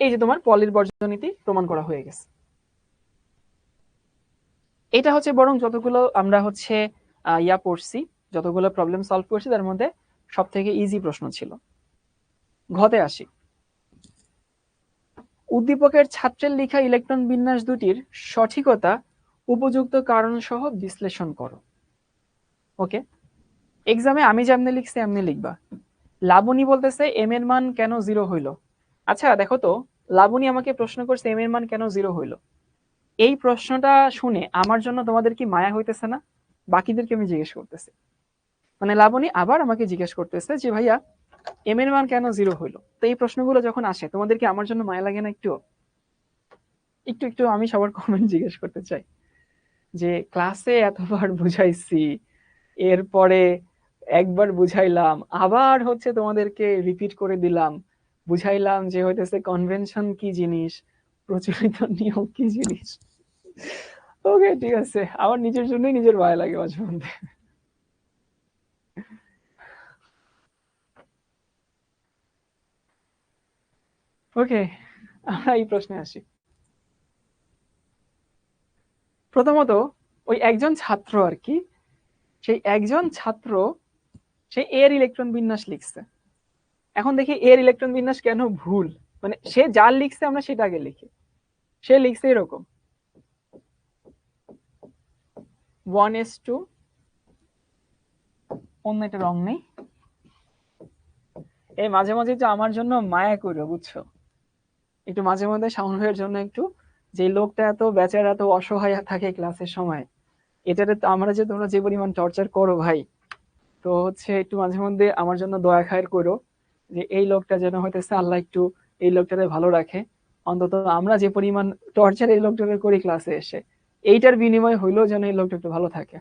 এই যে তোমার পলির বর্জন নীতি প্রমাণ করা হয়ে গেছে। এটা হচ্ছে বরং যতগুলো আমরা হচ্ছে ইয়া পড়ছি, যতগুলো প্রবলেম সলভ করছি তার মধ্যে সব থেকে ইজি প্রশ্ন ছিল। ঘতে আসি, উদ্দীপকের ছাত্রের লেখা ইলেকট্রন বিন্যাস দুটির সঠিকতা উপযুক্ত কারণ সহ বিশ্লেষণ করো। ওকে, এক্সামে আমি যেমনি লিখছি এমনি লিখবা। লাবণী বলতেছে এম এর মান কেন 0 হইল। আচ্ছা দেখো তো, লাবণী আমাকে প্রশ্ন করছে এম এর মান কেন 0 হইল। এই প্রশ্নটা শুনে আমার জন্য তোমাদের কি মায়া হইতেছে না? বাকিদেরকে আমি জিজ্ঞেস করতেছি, মানে লাবণী আবার আমাকে জিজ্ঞেস করতেছে যে ভাইয়া এম এর মান কেন 0 হইলো। তো এই প্রশ্নগুলো যখন আসে তোমাদের কি আমার জন্য মায়া লাগে না? একটু একটু একটু আমি সবার কমেন্ট জিজ্ঞেস করতে চাই যে ক্লাসে এতবার বুঝাইছি, এরপরে একবার বুঝাইলাম, আবার হচ্ছে তোমাদেরকে রিপিট করে দিলাম, বুঝাইলাম যে হইতেছে কনভেনশন কি জিনিস, প্রচলিত নিয়ম কি জিনিস? ওকে, ঠিক আছে, আমার নিজের জন্যই নিজের ভয় লাগে মাঝে মধ্যে। ওকে, আমরা এই প্রশ্নে আসি। প্রথমত, ওই একজন ছাত্র আর কি, সেই একজন ছাত্র সে এর ইলেকট্রন বিন্যাস লিখছে। এখন দেখি এর ইলেকট্রন বিন্যাস কেন ভুল, মানে সে যা লিখছে আমরা সেটা আগে লিখি। সে লিখছে এরকম 1s2, অন্য একটা রং নেই। এই মাঝে মাঝে তো আমার জন্য মায়া করো, বুঝছো, একটু মাঝে মধ্যে শাওন ভাইয়ের জন্য একটু, যে লোকটা এত বেচারা, এত অসহায় থাকে ক্লাসের সময়, এটাতে আমরা যে তোমরা যে পরিমাণ টর্চার করো ভাই, তো হচ্ছে একটু মাঝে মধ্যে আমার জন্য দয়া খায়ের করো, যে এই লোকটা যেন হইতেছে আল্লাহ একটু এই লোকটাকে ভালো রাখে। অন্তত আমরা যে পরিমাণ টর্চার এই লোকটাকে করি ক্লাসে এসে, এইটার বিনিময় হইলেও যেন এই লোকটা একটু ভালো থাকে।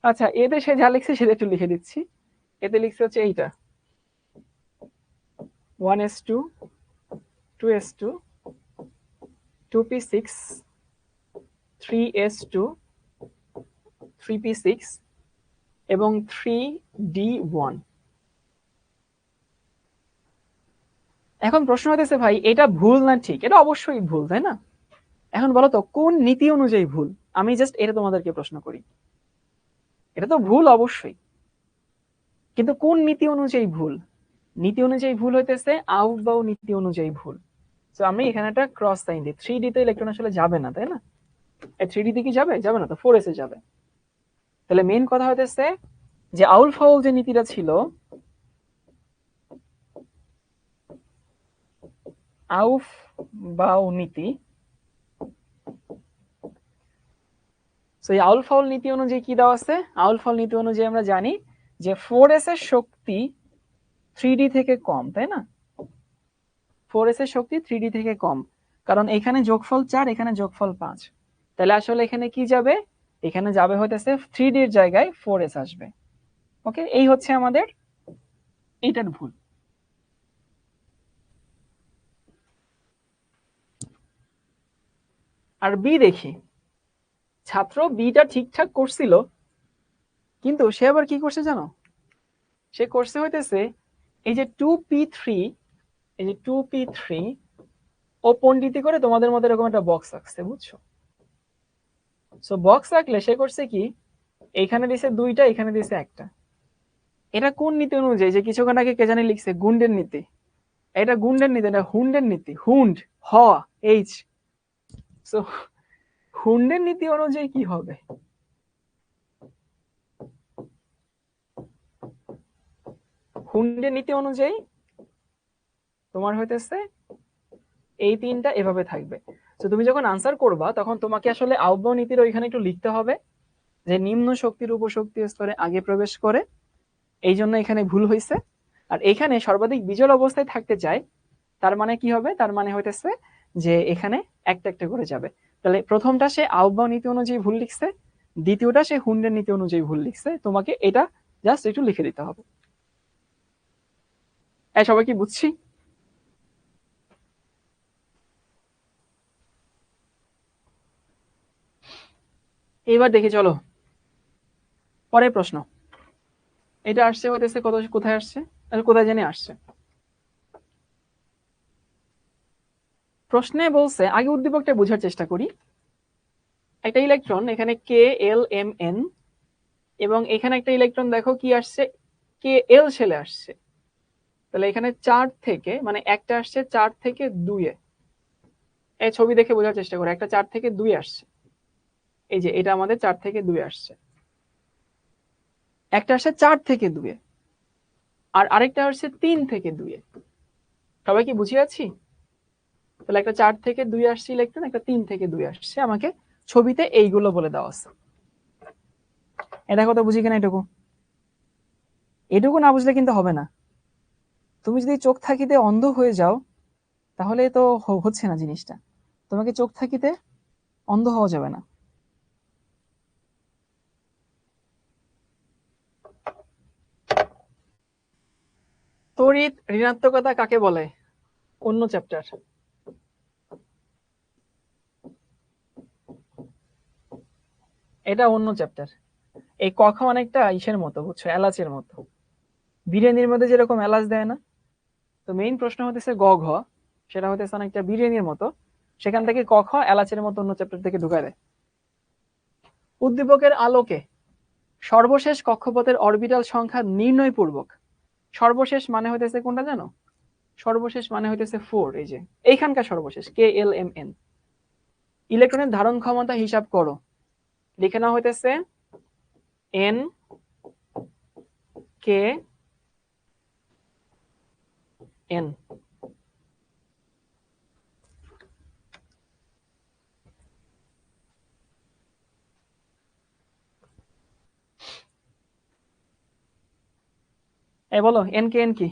আচ্ছা, এতে সে যা লিখছে সেটা একটু লিখে দিচ্ছি। এতে লিখছে হচ্ছে এইটা 1s2, 2s2, 2p6, 3s2, 3p6 এবং 3d1। এখন প্রশ্ন হতেছে ভাই এটা ভুল না ঠিক? এটা অবশ্যই ভুল, তাই না? এখন বলো তো কোন নীতি অনুযায়ী ভুল? আমি জাস্ট এটা তোমাদেরকে প্রশ্ন করি। এটা তো ভুল অবশ্যই, কিন্তু কোন নীতি অনুযায়ী ভুল? নীতি অনুযায়ী ভুল হইতেছে আউটবাউ নীতি অনুযায়ী ভুল। তো আমি এখানে একটা ক্রস সাইন দিই। 3D তে ইলেকট্রন আসলে যাবে না, তাই না? 3D তে কি যাবে? যাবে না, তো 4s এ যাবে। তাহলে মেইন কথা হইতেছে যে আউল ফাউল যে নীতিটা ছিল, আউফ বাউ নীতি, সেই আউল ফাউল নীতি অনুযায়ী কি দেওয়া আছে? আউল ফাউল নীতি অনুযায়ী আমরা জানি যে 4s এর শক্তি 3D থেকে কম, তাই না? 4s এর শক্তি 3D থেকে কম, কারণ এখানে যোগফল 4, এখানে যোগফল 5। তাহলে আসলে এখানে কি যাবে? এখানে যাবে হইতেছে 3D এর জায়গায় 4s আসবে। ওকে, এই হচ্ছে আমাদের এইটার ভুল। আর বি দেখি, ছাত্র বিটা ঠিকঠাক করছিল, কিন্তু সে আবার কি করছে জানো? সে করছে হইতেছে এই যে 2p3, এই যে 2p3 ও পণ্ডিতি করে তোমাদের মধ্যে এরকম একটা বক্স রাখছে, বুঝছো? সো বক্স রাখলে সে করছে কি, এইখানে দিছে দুইটা, এখানে দিছে একটা। এটা কোন নীতি অনুযায়ী? যে কিছুক্ষণ আগে কে জানি লিখছে গুন্ডের নীতি। এটা গুন্ডের নীতি, এটা হুন্ডের নীতি। হুন্ড, হ, এইচ। সো হুন্ডের নীতি অনুযায়ী কি হবে? হুন্ডের নীতি অনুযায়ী তোমার হইতেছে এই তিনটা এভাবে থাকবে। তো তুমি যখন আনসার করবা তখন তোমাকে আসলে আহ্বান নীতির ওইখানে একটু লিখতে হবে যে নিম্ন শক্তির উপশক্তি স্তরে আগে প্রবেশ করে, এই জন্য এখানে ভুল হয়েছে। আর এখানে সর্বাধিক বিজল অবস্থায় থাকতে চায়, তার মানে কি হবে? তার মানে হইতেছে যে এখানে একটা একটা করে যাবে। তাহলে প্রথমটা সে আহ্বান নীতি অনুযায়ী ভুল লিখছে, দ্বিতীয়টা সে হুন্ডের নীতি অনুযায়ী ভুল লিখছে। তোমাকে এটা জাস্ট একটু লিখে দিতে হবে। সবাই কি বুঝছি? এবার দেখি চলো পরের প্রশ্ন। এটা আসছে হইতেছে কত, কোথায় আসছে, কোথায় জানি আসছে। প্রশ্নে বলছে, আগে উদ্দীপকটা বোঝার চেষ্টা করি। একটা ইলেকট্রন এখানে কে এল এম এন, এবং এখানে একটা ইলেকট্রন দেখো কি আসছে, কে এল শেলে আসছে। তাহলে এখানে 4 থেকে, মানে একটা আসছে 4 থেকে 2 এ। এই ছবি দেখে বোঝার চেষ্টা করো, একটা 4 থেকে 2 আসছে। এই যে এটা আমাদের 4 থেকে 2 আসছে, একটা আসছে 4 থেকে 2 এ, আর আরেকটা আসছে 3 থেকে 2 এ। সবাই কি বুঝিয়ে আছি? তাহলে একটা 4 থেকে 2 আসছে ইলেকট্রন, একটা 3 থেকে 2 আসছে। আমাকে ছবিতে এইগুলো বলে দেওয়া আছে। এটা কথা বুঝি কিনা এটুকু? এটুকু না বুঝলে কিন্তু হবে না। তুমি যদি চোখ থাকিতে অন্ধ হয়ে যাও তাহলে তো হচ্ছে না জিনিসটা। তোমাকে চোখ থাকিতে অন্ধ হওয়া যাবে না। তড়িৎ ঋণাত্মকতা কাকে বলে? অন্য চ্যাপ্টার। এটা অন্য চ্যাপ্টার। এই ক খ অনেকটা ইসের মতো, বুঝছো, এলাচের মতো। বিরিয়ানির মধ্যে যেরকম এলাচ দেয় না, তো মেইন প্রশ্ন হতেছে গ ঘ, সেটা হতেছে অনেকটা বিরিয়ানির মতো। সেখান থেকে ক খ এলাচের মতো অন্য চ্যাপ্টার থেকে ঢুকায় দেয়। উদ্দীপকের আলোকে সর্বশেষ কক্ষপথের অরবিটাল সংখ্যা নির্ণয় পূর্বক, সর্বশেষ মানে হইতেছে কোনটা জানো? সর্বশেষ মানে হইতেছে 4, এই যে এইখানকার সর্বশেষ KLMN। ইলেকট্রনের ধারণ ক্ষমতা হিসাব করো, লিখে নেওয়া হইতেছে N K N। এই বলো NKN কি?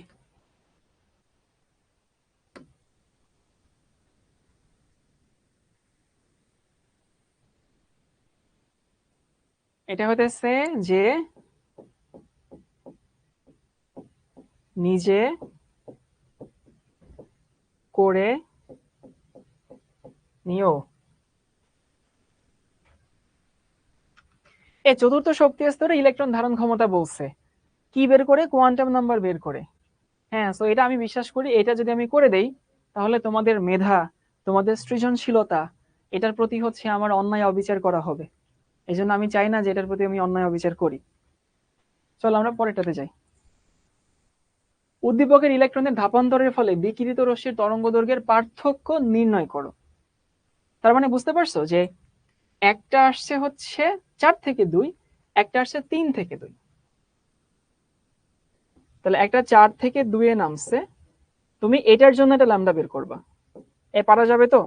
এটা হইতেছে যে নিজে করে নিও। এই চতুর্থ শক্তি স্তরে ইলেকট্রন ধারণ ক্ষমতা বলছে কি বের করে? কোয়ান্টাম নাম্বার বের করে। হ্যাঁ, সো এটা আমি বিশ্বাস করি, এটা যদি আমি করে দেই তাহলে তোমাদের মেধা, তোমাদের সৃজনশীলতা, এটার প্রতি হচ্ছে আমার অন্যায় অবিচার করা হবে। এই জন্য আমি চাই না যে এটার প্রতি আমি অন্যায় অবিচার করি। চলো আমরা পরেরটাতে যাই। উদ্দীপকের ইলেকট্রনের ধাপান্তরের ফলে বিকিরিত রশ্মির তরঙ্গ দৈর্ঘ্যের পার্থক্য নির্ণয় করো। তার মানে বুঝতে পারছো যে একটা আসছে হচ্ছে 4 থেকে 2, একটা আসছে 3 থেকে 2। তাহলে একটা 4 থেকে 2 এ নামছে, তুমি এটার জন্য একটা ল্যামডা বের করবা। এ পারা যাবে তো?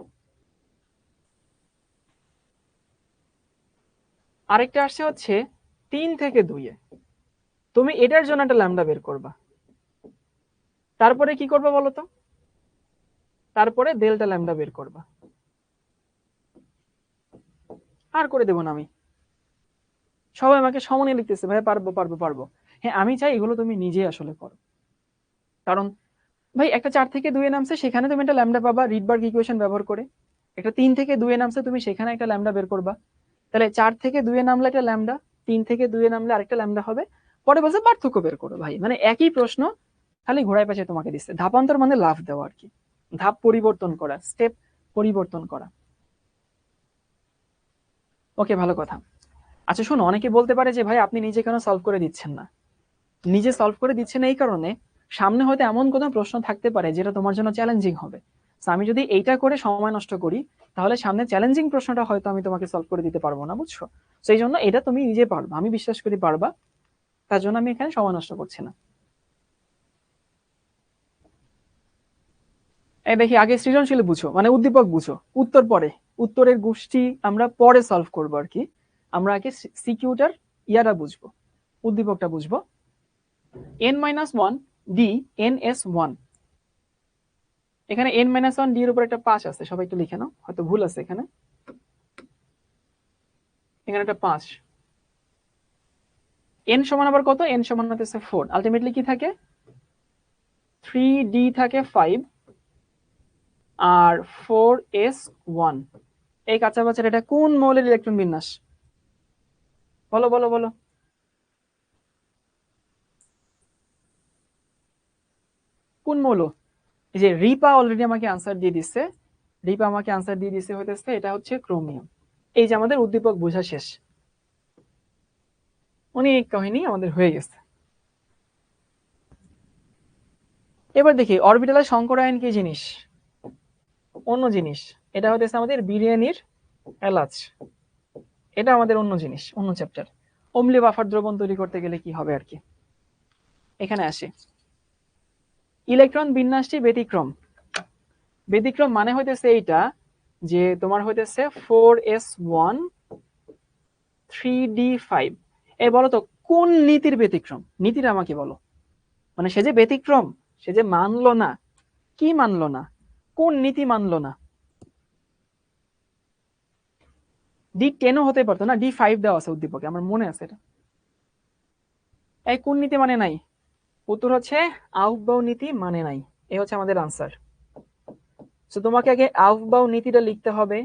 আরেকটা আসছে হচ্ছে 3 থেকে 2 এ, তুমি এটার জন্য একটা ল্যামডা বের করবা। তারপরে কি করবা বলো তো? তারপরে ডেল্টা ল্যামডা বের করবা। আর করে দেবো না আমি? সবাই আমাকে সমানে লিখতেছে, ভাই পারবো পারবো পারবো। হ্যাঁ, আমি চাই এগুলো তুমি নিজে আসলে করো। কারণ ভাই একটা 4 থেকে 2 এ নামছে, সেখানে তুমি একটা ল্যামডা পাবা রিডবার্গ ইকুয়েশন ব্যবহার করে। একটা 3 থেকে 2 এ নামছে, তুমি সেখানে একটা ল্যামডা বের করবা। তাহলে 4 থেকে 2 এ নামলে একটা ল্যামডা, 3 থেকে 2 এ নামলে আরেকটা ল্যামডা হবে। পরে বলছে পার্থক্য বের করো। ভাই মানে একই প্রশ্ন, খালি ঘোড়ায় পাশে তোমাকে দিচ্ছে। ধাপান্তর মানে লাফ দেওয়া আর কি, ধাপ পরিবর্তন করা, স্টেপ পরিবর্তন করা। ওকে, ভালো কথা। আচ্ছা শোনো, অনেকে বলতে পারে যে ভাই আপনি নিজে কেন সলভ করে দিচ্ছেন না? নিজে সলভ করে দিচ্ছেন এই কারণে, সামনে হয়তো এমন কোনো প্রশ্ন থাকতে পারে যেটা তোমার জন্য চ্যালেঞ্জিং হবে। আমি যদি এইটা করে সময় নষ্ট করি, তাহলে সামনে চ্যালেঞ্জিং প্রশ্নটা হয়তো আমি তোমাকে সলভ করে দিতে পারবো না, বুঝছো? সেই জন্য এটা তুমি নিজে পারবা, আমি বিশ্বাস করি পারবা, তার জন্য আমি এখানে সময় নষ্ট করছি না। এই দেখি, আগে সৃজনশীল বুঝো, মানে উদ্দীপক বুঝো, উত্তর পরে, উত্তরের গোষ্ঠী আমরা পরে সলভ করবো আর কি। আমরা আগে সিকিউটার ইয়াটা বুঝবো, উদ্দীপকটা বুঝবো। n-1 d ns1, এখানে n-1 d এর উপর একটা পাশ আছে, সবাই একটু লিখে নাও, হয়তো ভুল আছে এখানে। এখানে একটা 5, n সমান আবার কত? n সমান হচ্ছে 4। আলটিমেটলি কি থাকে? 3d থাকে 5 আর 4s1। এই কাঁচা বাচ্চার এটা কোন মৌলের ইলেকট্রন বিন্যাস? বলো বলো বলো। কোন মৌল? এই যে রিপা অলরেডি আমাকে আনসার দিয়ে দিচ্ছে, রিপা আমাকে আনসার দিয়ে দিচ্ছে হইতেছে এটা হচ্ছে ক্রোমিয়াম। এই যে আমাদের উদ্দীপক বোঝা শেষ, অনেক কাহিনী আমাদের হয়ে গেছে। এবার দেখি অরবিটালের সংকরায়ন কি জিনিস? অন্য জিনিস। এটা হচ্ছে আমাদের বিরিয়ানির এলাচ, এটা আমাদের অন্য জিনিস, অন্য চ্যাপ্টার। অম্লীয় বাফার দ্রবণ তৈরি করতে গেলে কি হবে আর কি। এখানে আসি, ইলেকট্রন বিন্যাসটি ব্যতিক্রম। ব্যতিক্রম মানে হইতেছে এইটা যে তোমার হইতেছে 4s1 3d5। এই বলো তো কোন নীতির ব্যতিক্রম? নীতিটা আমাকে বলো। মানে সে যে ব্যতিক্রম, সে যে মানলো না, কি মানলো না, কোন নীতি মানলো না? D10ও হতে পারতো না, D5 দেওয়া আছে উদ্দীপকে, আমার মনে আছে এটা। এই কোন নীতি মানে নাই? উত্তর হচ্ছে আউফবাউ নীতি মানে নাই। এই হচ্ছে আমাদের আনসার। তো তোমাকে আগে আউফবাউ নীতিটা লিখতে হবে,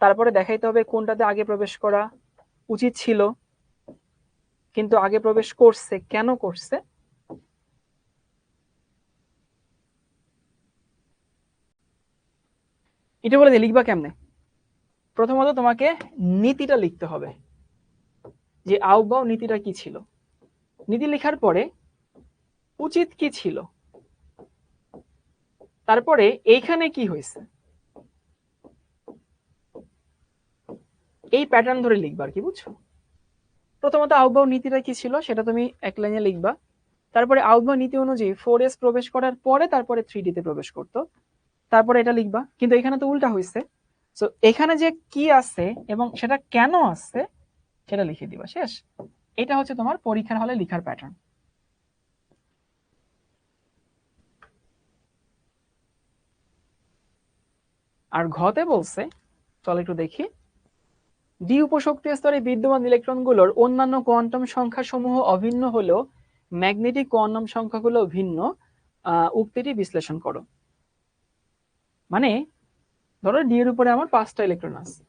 তারপরে দেখাইতে হবে কোনটাতে আগে প্রবেশ করা, উচিত ছিল কিন্তু আগে প্রবেশ করছে, কেন করছে? এটা বলে দিয়ে লিখবা কেমনে? প্রথমত তোমাকে নীতিটা লিখতে হবে, যে আউবাউ নীতিটা কি ছিল। নীতি লেখার পরে উচিত কি ছিল, তারপরে এইখানে কি হয়েছে, এই প্যাটার্ন ধরে লিখবা আর কি, বুঝছো? প্রথমত আউবাউ নীতিটা কি ছিল সেটা তুমি এক লাইনে লিখবা, তারপরে আউবাউ নীতি অনুযায়ী 4S প্রবেশ করার পরে তারপরে 3D তে প্রবেশ করতো, তারপরে এটা লিখবা। কিন্তু এখানে তো উল্টা হয়েছে, সো এখানে যে কি আছে এবং সেটা কেন আছে সেটা লিখে দিবা, শেষ। এটা হচ্ছে তোমার পরীক্ষার হলে লেখার প্যাটার্ন। আর ঘতে বলছে, চল একটু দেখি, ডি উপশক্তি স্তরে বিদ্যমান ইলেকট্রনগুলোর অন্যান্য কোয়ান্টাম সংখ্যা সমূহ অভিন্ন হলেও ম্যাগনেটিক কোয়ান্টাম সংখ্যাগুলো ভিন্ন, উক্তিটি বিশ্লেষণ করো। মানে ধরো ডি এর উপরে আমার 5টা ইলেকট্রন আছে,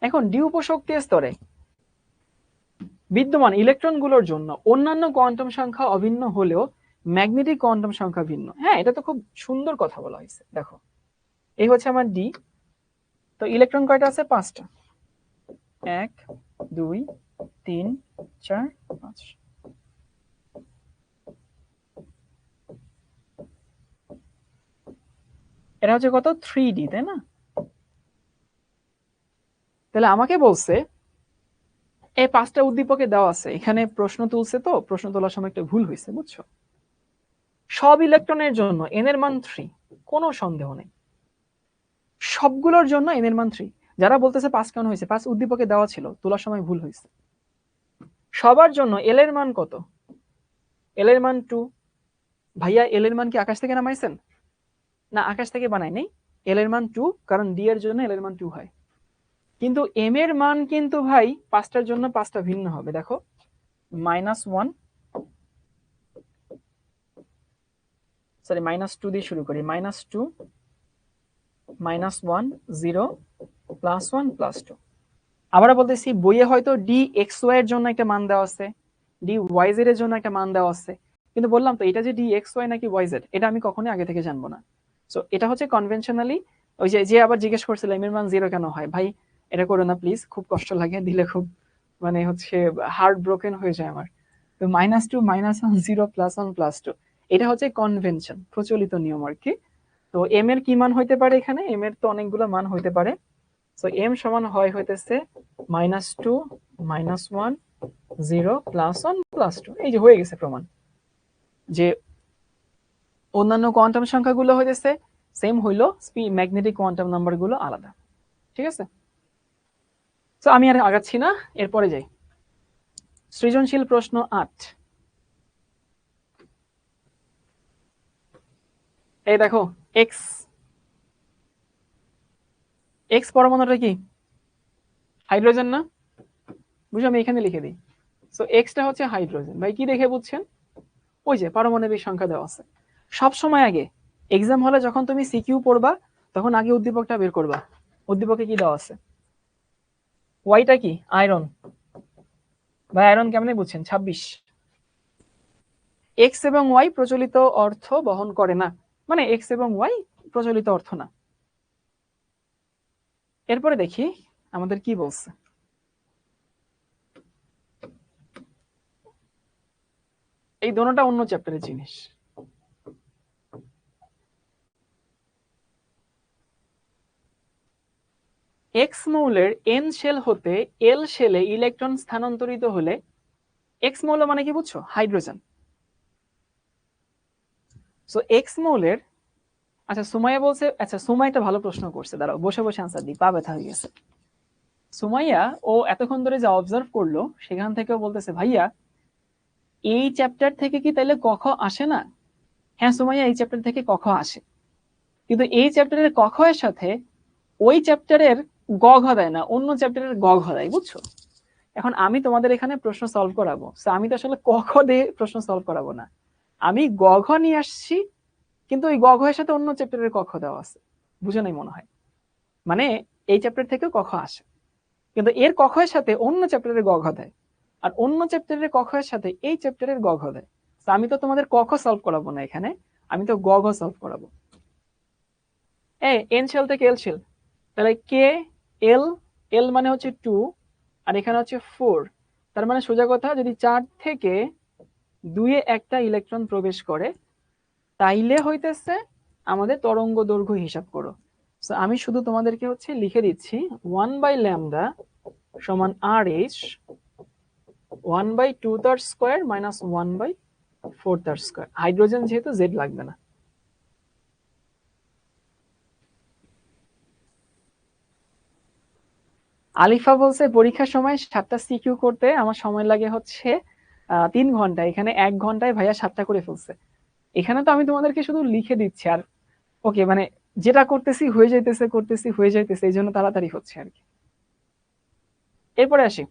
এখন ডি উপশক্তি স্তরে বিদ্যমান ইলেকট্রনগুলোর জন্য অন্যান্য কোয়ান্টাম সংখ্যা অভিন্ন হলেও ম্যাগনেটিক কোয়ান্টাম সংখ্যা ভিন্ন। হ্যাঁ, এটা তো খুব সুন্দর কথা বলা হয়েছে। দেখো, এই হচ্ছে আমার ডি, তো ইলেকট্রন কয়টা আছে? 5টা। 1 2 3 4 5। এটা হচ্ছে কত? 3D, তাই না? তাহলে আমাকে বলছে এই 5টা উদ্দীপকে দেওয়া আছে, এখানে প্রশ্ন তুলছে, তো প্রশ্ন তোলার সময় একটা ভুল হয়েছে, বুঝছো? সব ইলেকট্রনের জন্য এন এর মান 3, কোনো সন্দেহ নেই। সবগুলোর জন্য এন এর মান 3। যারা বলতেছে 5 কেন হয়েছে, 5 উদ্দীপকে দেওয়া ছিল, তোলার সময় ভুল হয়েছে। সবার জন্য এল এর মান কত? এল এর মান 2। ভাইয়া এল এর মান কি আকাশ থেকে নামাইছেন? না, আকাশ থেকে বানাই নেই। এল এর মান 2, কারণ ডি এর জন্য এল এর মান 2 হয়। কিন্তু এম এর মান কিন্তু ভাই 5টার জন্য 5টা ভিন্ন হবে। দেখো, -1, সরি -2 দিয়ে শুরু করি, -2, -1, 0, +1, +2। আবার বলতেছি, বইয়ে হয়তো ডি এক্স ওয়াই এর জন্য একটা মান দেওয়া আছে, ডি ওয়াই জেড এর জন্য একটা মান দেওয়া আছে, কিন্তু বললাম তো এটা যে ডি এক্স ওয়াই নাকি ওয়াই জেড এটা আমি কখনোই আগে থেকে জানবো না। সো এটা হচ্ছে কনভেনশনালি। ওই যে আবার জিজ্ঞেস করছিল এম এর মান 0 কেন হয়, ভাই এটা করো না প্লিজ, খুব কষ্ট লাগে, দিলে খুব মানে হচ্ছে হার্ট ব্রোকেন হয়ে যায় আমার। তো -2, -1, 0, +1, +2, এটা হচ্ছে কনভেনশন, প্রচলিত নিয়ম আর কি। তো এম এর কি মান হইতে পারে? এখানে এম এর তো অনেকগুলো মান হইতে পারে। সো এম সমান হইতেছে -2, -1, 0, +1, +2। এই যে হয়ে গেছে প্রমাণ যে অন্যান্য কোয়ান্টাম সংখ্যাগুলো হইতেছে সেম হইলো, ম্যাগনেটিক কোয়ান্টাম নাম্বার গুলো আলাদা। ঠিক আছে, তো আমি আর আগাচ্ছি না, এরপরে যাই। সৃজনশীল প্রশ্ন 8। এই দেখো, এক্স এক্স পরমাণুটা কি? হাইড্রোজেন না? বুঝো, আমি এখানে লিখে দিই। সো এক্সটা হচ্ছে হাইড্রোজেন। ভাই কি দেখে বুঝছেন? ওই যে পারমাণবিক সংখ্যা দেওয়া আছে। সব সময় আগে এক্সাম হলে যখন তুমি সিকিউ পড়বা তখন আগে উদ্দীপকটা বের করবা। উদ্দীপকে কি দেওয়া আছে? ওয়াইটা কি? আয়রন। ভাই আয়রন কেমনে বুঝছেন? 26। এক্স এবং ওয়াই প্রচলিত অর্থ বহন করে না, মানে এক্স এবং ওয়াই প্রচলিত অর্থ না। এরপরে দেখি আমাদের কি বলছে। এই দোনোটা অন্য চ্যাপ্টারের জিনিস। এক্স মৌলের এন শেল হতে এল শেলে ইলেকট্রন স্থানান্তরিত হলে, এক্স মৌল মানে কি বুঝছো? হাইড্রোজেন। সো এক্স মৌলের, আচ্ছা সুমাইয়া বলছে, আচ্ছা সুমাইয়া একটা ভালো প্রশ্ন করছে, দাঁড়াও বসে বসে আনসার দিই, পা ব্যথা হয়ে গেছে। সুমাইয়া ও এতক্ষণ ধরে যে অবজার্ভ করলো সেখান থেকে বলতেছে, ভাইয়া এই চ্যাপ্টার থেকে কি তাইলে কখ আসে না? হ্যাঁ সুমাইয়া, এই চ্যাপ্টার থেকে কখ আসে, কিন্তু এই চ্যাপ্টারের কখ এর সাথে ওই চ্যাপ্টারের গ ঘ দেয় না, অন্য চ্যাপ্টারের গ ঘ দেয়, বুঝছো? এখন আমি তোমাদের এখানে প্রশ্ন সলভ করাবো, আমি তো আসলে ক খ দিয়ে প্রশ্ন সলভ করাবো না, আমি গ ঘ নিয়ে আসছি, কিন্তু ওই গ ঘ এর সাথে অন্য চ্যাপ্টারের ক খ দেওয়া আছে। বুঝে নাই মনে হয়। মানে এই চ্যাপ্টার থেকে কখ আসে, কিন্তু এর কখ এর সাথে অন্য চ্যাপ্টারের গ ঘ দেয়, আর অন্য চ্যাপ্টারের কখ এর সাথে এই চ্যাপ্টারের গ ঘ দেয়। তো আমি তো তোমাদের কখ সলভ করাবো না এখানে, আমি তো গ ঘ সলভ করাবো। এন শেল থেকে এল শেল, তাহলে কে এল, এল মানে হচ্ছে 2 আর এখানে হচ্ছে 4, তার মানে সোজা কথা যদি 4 থেকে 2 এ একটা ইলেকট্রন প্রবেশ করে তাইলে হইতেছে আমাদের তরঙ্গ দৈর্ঘ্য হিসাব করো। সো আমি শুধু তোমাদেরকে হচ্ছে লিখে দিচ্ছি 1/λ সমান RH 1/2 তার স্কয়ার মাইনাস 1/4 তার স্কয়ার। হাইড্রোজেন যেহেতু জেড লাগবে না। আলিফা বলছে পরীক্ষার সময় 7টা সিকিউ করতে আমার সময় লাগে হচ্ছে 3 ঘন্টা, এখানে 1 ঘন্টায় ভাইয়া 7টা করে ফেলছে। এখানে তো আমি তোমাদেরকে শুধু লিখে দিচ্ছি আর ওকে, মানে যেটা করতেছি হয়ে যাইতেছে, করতেছি হয়ে যাইতেছে, এই জন্য তাড়াতাড়ি হচ্ছে আর কি। এরপরে আসি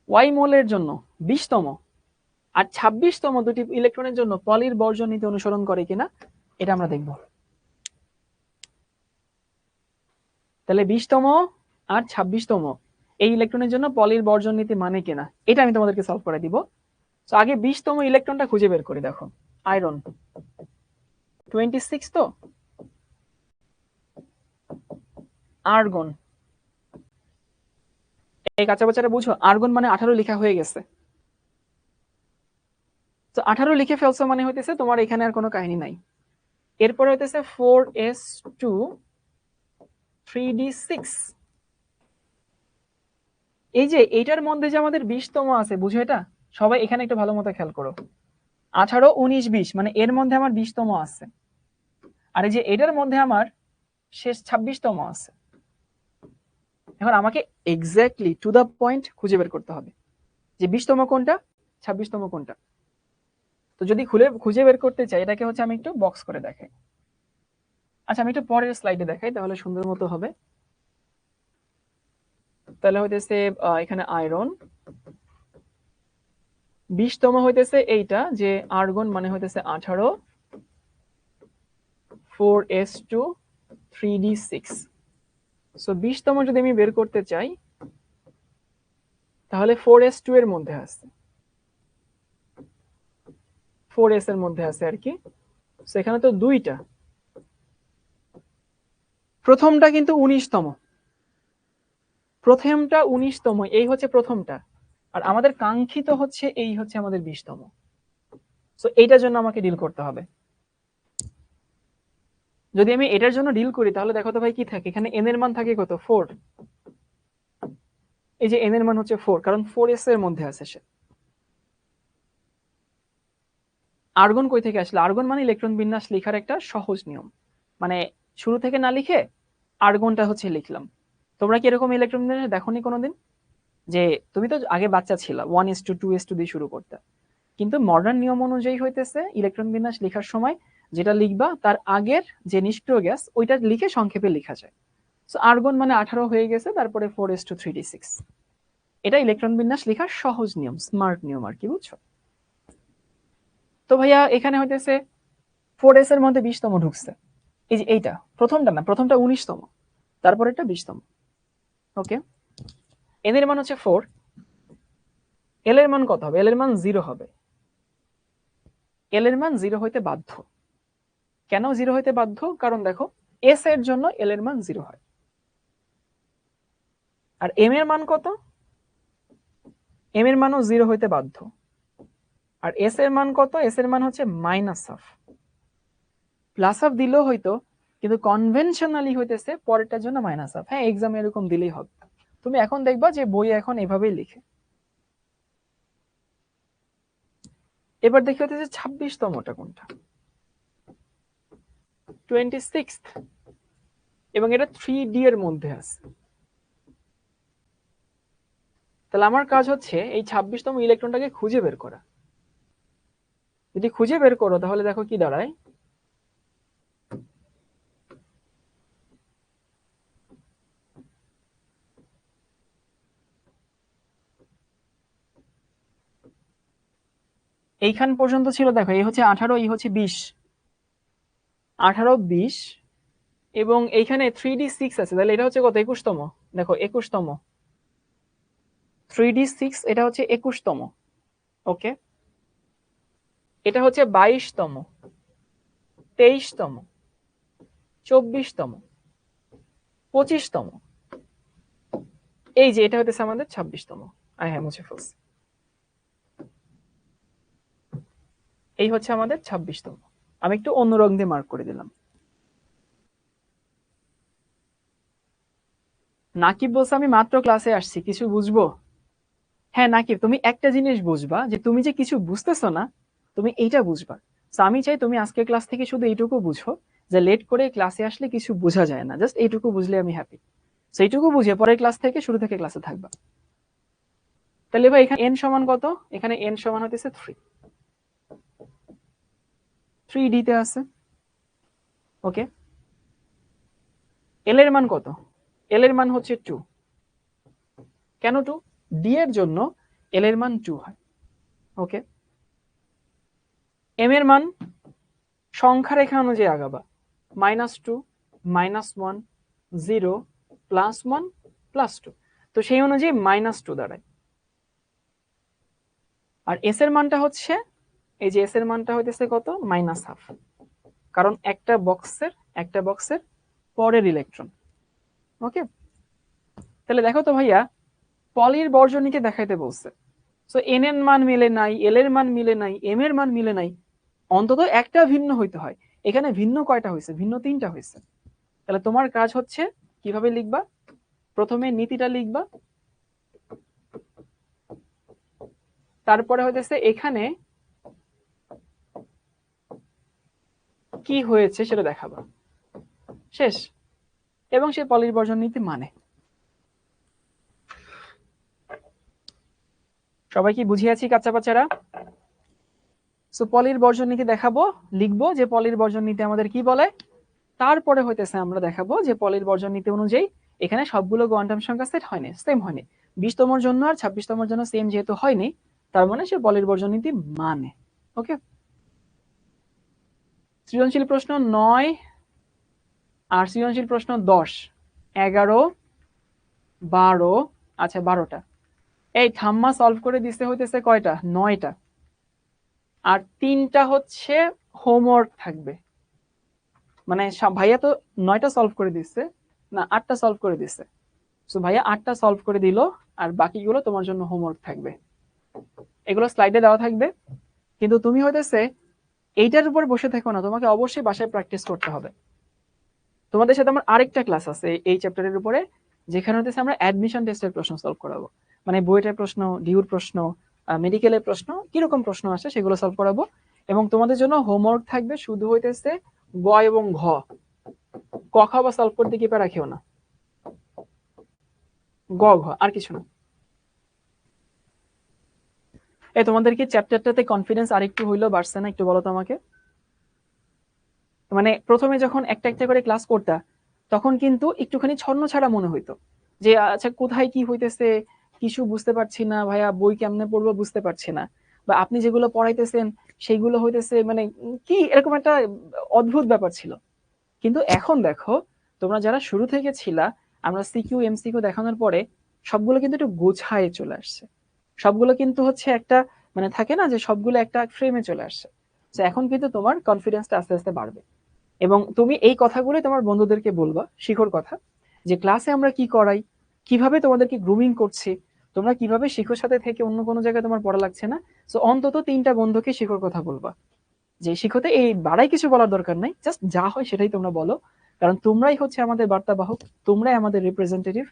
ওয়াই মোলের জন্য 20তম আর 26তম দুটি ইলেকট্রনের জন্য পলির বর্জন নীতি অনুসরণ করে কিনা এটা আমরা দেখব। তাহলে 20তম আর 26তম এই ইলেকট্রনের জন্য পলির বর্জন নীতি মানে কিনা এটা আমি তোমাদেরকে সলভ করে দিব। তো আগে 20তম ইলেকট্রনটা খুঁজে বের করি। দেখো আয়রন 26, তো আর্গন, এই কাঁচা বাচ্চাটা বুঝো, আর্গন মানে 18 লেখা হয়ে গেছে। তো 18 লিখে ফেলছো মানে হইতেছে তোমার এখানে আর কোনো কাহিনী নাই। এরপরে হইতেছে 4s2 3d6, এই যে এইটার মধ্যে যে আমাদের 20তম আছে, বুঝো এটা সবাই এখানে একটু ভালো মতো খেয়াল করো। 18 19 20 মানে এর মধ্যে আমার 20তম আছে, আর এই যে এটার মধ্যে আমার শেষ 26তম আছে। এখন আমাকে এক্স্যাক্টলি টু দা পয়েন্ট খুঁজে বের করতে হবে যে 20তম কোনটা 26তম কোনটা। তো যদি খুঁজে বের করতে চাই এটাকে হচ্ছে আমি একটু বক্স করে দেখাই। আচ্ছা আমি একটু পরের স্লাইডে দেখাই তাহলে সুন্দর মতো হবে। তাহলে হইতেছে এখানে আয়রন 20তম হইতেছে এইটা যে আর্গন মানে হইতেছে 18 4s2 3d6। সো 20তম যদি আমি বের করতে চাই তাহলে 4s2 এর মধ্যে আছে, 4s এর মধ্যে আছে আর কি। সেখানে তো দুইটা, প্রথমটা কিন্তু 19তম, প্রথমটা 19তম, এই হচ্ছে প্রথমটা, আর আমাদের কাঙ্ক্ষিত হচ্ছে এই হচ্ছে আমাদের 20তম। সো এইটার জন্য আমাকে ডিল করতে হবে। যদি আমি এটার জন্য ডিল করি তাহলে দেখো তো ভাই কি থাকে, এখানে এন এর মান থাকে কত 4, এই যে এন এর মান হচ্ছে 4 কারণ 4s এর মধ্যে আছে সে। আর্গন কই থেকে আসলে, আর্গন মানে ইলেকট্রন বিন্যাস লেখার একটা সহজ নিয়ম, মানে শুরু থেকে না লিখে আর্গনটা হচ্ছে লিখলাম। তোমরা কি এরকম ইলেকট্রন বিন্যাস দেখোনি কোনোদিন? যে তুমি তো আগে বাচ্চা ছিল 1s2 2s2 দিয়ে শুরু করতে, কিন্তু মডার্ন নিয়ম অনুযায়ী হইতেছে ইলেকট্রন বিন্যাস লেখার সময় যেটা লিখবা তার আগের যে নিষ্ক্রিয় গ্যাস ওইটা লিখে সংক্ষেপে লেখা যায়। সো আর্গন মানে 18 হয়ে গেছে, তারপরে 4s2 3d6, এটা ইলেকট্রন বিন্যাস লেখার সহজ নিয়ম, স্মার্ট নিয়ম আর কি, বুঝছো? তো ভাইয়া এখানে হইতেছে 4s এর মধ্যে 20তম ঢুকছে, এই যে এইটা প্রথমটা না, প্রথমটা 19তম, তারপরে এটা 20তম। ওকে, এন এর মান হচ্ছে 4, এল এর মান কত হবে? এল এর মান 0 হবে। এল এর মান 0 হইতে বাধ্য। কেন 0 হইতে বাধ্য? কারণ দেখো এস এর জন্য এল এর মান 0 হয়, আর এম এর মান কত? এম এর মানও 0 হইতে বাধ্য। আর এস এর মান কত? এস এর মান হচ্ছে মাইনাস হাফ। প্লাস হাফ দিলেও হইতো, কিন্তু কনভেনশনালি হইতেছে পরেরটার জন্য মাইনাস হাফ। হ্যাঁ এক্সামে এরকম দিলেই হবে। তুমি এখন দেখবা যে বই এখন এভাবেই লিখে। এবার দেখি হচ্ছে 26তমটা কোনটা, 26, এবং এটা 3D এর মধ্যে আছে। তাহলে আমার কাজ হচ্ছে এই 26তম ইলেকট্রনটাকে খুঁজে বের করা। যদি খুঁজে বের করো তাহলে দেখো কি দাঁড়ায়, এইখান পর্যন্ত ছিল। দেখো এই হচ্ছে 18, এই হচ্ছে 20, 18 20, এবং এইখানে 3d6 আছে, তাহলে এটা হচ্ছে কত? 21তম। দেখো 21তম, 3d6 এটা হচ্ছে 21তম। ওকে, এটা হচ্ছে 22তম, 23তম, 24তম, 25তম, এই যে এটা হচ্ছে আমাদের 26তম। হ্যাঁ, মুছে ফেলছি। এই হচ্ছে আমাদের 26তম। আমি একটু অন্য রং দিয়ে মার্ক করে দিলাম। নাকিব বলছে আমি মাত্র ক্লাসে আসছি, কিছু বুঝবো? হ্যাঁ নাকিব, তুমি একটা জিনিস বুঝবা, যে তুমি যে কিছু বুঝতেছো না, তুমি এইটা বুঝবা। তো আমি চাই তুমি আজকের ক্লাস থেকে শুধু এইটুকু বুঝো যে লেট করে ক্লাসে আসলে কিছু বোঝা যায় না, জাস্ট এইটুকু বুঝলে আমি হ্যাপি। সেইটুকু বুঝে পরের ক্লাস থেকে শুরু থেকে ক্লাসে থাকবা। তাহলে ভাই এখানে এন সমান কত? এখানে এন সমান হতেছে 3, 3d তে আছে। ওকে, এল এর মান কত? এল এর মান হচ্ছে 2। কেন 2? ডি এর জন্য এল এর মান 2 হয়। ওকে, এম এর মান সংখ্যা রেখা অনুযায়ী আগাবা, -2, -1, 0, +1, +2, তো সেই অনুযায়ী -2 দাঁড়ায়। আর এস এর মানটা হচ্ছে, এই যে এস এর মানটা হইতেছে কত? -1/2, কারণ একটা বক্সের পরের ইলেকট্রন। ওকে, তাহলে দেখো তো ভাইয়া, পলির বর্জনীকে দেখাইতে বলছে। সো এন এর মান মিলে নাই, এল এর মান মিলে নাই, এম এর মান মিলে নাই, অন্তত একটা ভিন্ন হইতে হয়। এখানে ভিন্ন কয়টা হয়েছে? ভিন্ন 3টা হয়েছে। তাহলে তোমার কাজ হচ্ছে কিভাবে লিখবা? প্রথমে নীতিটা লিখবা, তারপরে হইতেছে এখানে কি হয়েছে সেটা দেখাবা, শেষ। এবং সে পলির বর্জন নীতি মানে। সবাই কি বুঝিয়েছি কাচ্চা বাচ্চারা? সো পলির বর্জন নীতি দেখাবো, লিখবো যে পলির বর্জন নীতি আমাদের কি বলে, তারপরে হইতেছে আমরা দেখাবো যে পলির বর্জন নীতি অনুযায়ী এখানে সবগুলো কোয়ান্টাম সংখ্যা সেট হয়নি, সেম হয়নি। 20তমর জন্য আর 26তমর জন্য সেম যেহেতু হয়নি, তার মানে সে পলির বর্জন নীতি মানে। ওকে, সৃজনশীল প্রশ্ন 9 আর সৃজনশীল প্রশ্ন 10, 11, 12, আচ্ছা 12টা। এই ঠাম্মা সলভ করে দিতে হইতেছে কয়টা? 9টা। আর 3টা হচ্ছে হোমওয়ার্ক থাকবে। মানে ভাইয়া তো 9টা সলভ করে দিচ্ছে, না 8টা সলভ করে দিচ্ছে। সো ভাইয়া 8টা সলভ করে দিল, আর বাকিগুলো তোমার জন্য হোমওয়ার্ক থাকবে। এগুলো স্লাইডে দেওয়া থাকবে, কিন্তু তুমি হইতেছে এইটার উপর বসে থাকো না, তোমাকে অবশ্যই বাসায় প্র্যাকটিস করতে হবে। তোমাদের সাথে আমার আরেকটা ক্লাস আছে এই চ্যাপ্টারের উপরে, যেখানে হইতেছে আমরা অ্যাডমিশন টেস্টের প্রশ্ন সলভ করাবো। মানে বুয়েটের প্রশ্ন, ডিউর প্রশ্ন, মেডিকেলের প্রশ্ন, কিরকম প্রশ্ন আসে সেগুলো সলভ করাবো। এবং তোমাদের জন্য হোমওয়ার্ক থাকবে শুধু হইতেছে গ এবং ঘ, ক খ বা সলভ করতে কি পা রাখিও না, গ ঘ আর কিছু না। এই তোমাদের কি চ্যাপ্টারটাতে কনফিডেন্স আরেকটু হইলো বাড়ছে না? একটু বলো তো আমাকে। মানে প্রথমে যখন একটা একটা করে ক্লাস করতা, তখন কিন্তু একটুখানি ছন্ন ছাড়া মনে হইতো, যে আচ্ছা কোথায় কি হইতেছে কিছু বুঝতে পারছি না, ভাইয়া বই কেমনে পড়বো বুঝতে পারছি না, বা আপনি যেগুলো পড়াইতেছেন সেইগুলো হইতেছে মানে কি এরকম একটা অদ্ভুত ব্যাপার ছিল। কিন্তু এখন দেখো, তোমরা যারা শুরু থেকে ছিলা, আমরা সিকিউ এমসিকিউ দেখানোর পরে সবগুলো কিন্তু একটু গোছায় চলে আসছে। সবগুলো কিন্তু হচ্ছে একটা মানে থাকে না যে সবগুলো একটা ফ্রেমে চলে আসছে। তো এখন কিন্তু তোমার কনফিডেন্সটা আস্তে আস্তে বাড়বে। এবং তুমি এই কথাগুলোই তোমার বন্ধুদেরকে বলবা, শিখোর কথা, যে ক্লাসে আমরা কি করাই, কিভাবে তোমাদেরকে গ্রুমিং করছি, তোমরা কিভাবে শিখোর সাথে থেকে অন্য কোনো জায়গায় তোমার পড়া লাগছে না। সো অন্তত 3টা বন্ধুকে শিখোর কথা বলবা, যে শিখোতে এই বাড়াই কিছু বলার দরকার নাই, জাস্ট যা হয় সেটাই তোমরা বলো। কারণ তোমরাই হচ্ছে আমাদের বার্তাবাহক, তোমরাই আমাদের রিপ্রেজেন্টেটিভ,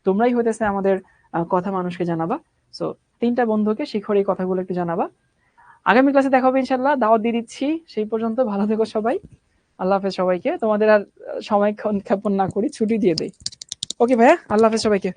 তোমরাই হইতেছে আমাদের কথা মানুষকে জানাবা। সো 3টা বন্ধুকে শিখোর এই কথাগুলো একটু জানাবা। আগামী ক্লাসে দেখা হবে ইনশাল্লাহ, দাওয়াত দিয়ে দিচ্ছি। সেই পর্যন্ত ভালো থেকো সবাই। আল্লাহ হাফেজ সবাইকে। তোমাদের আর সময় ক্ষেপণ না করি, ছুটি দিয়ে দেই। ওকে ভাইয়া, আল্লাহ হাফেজ সবাইকে।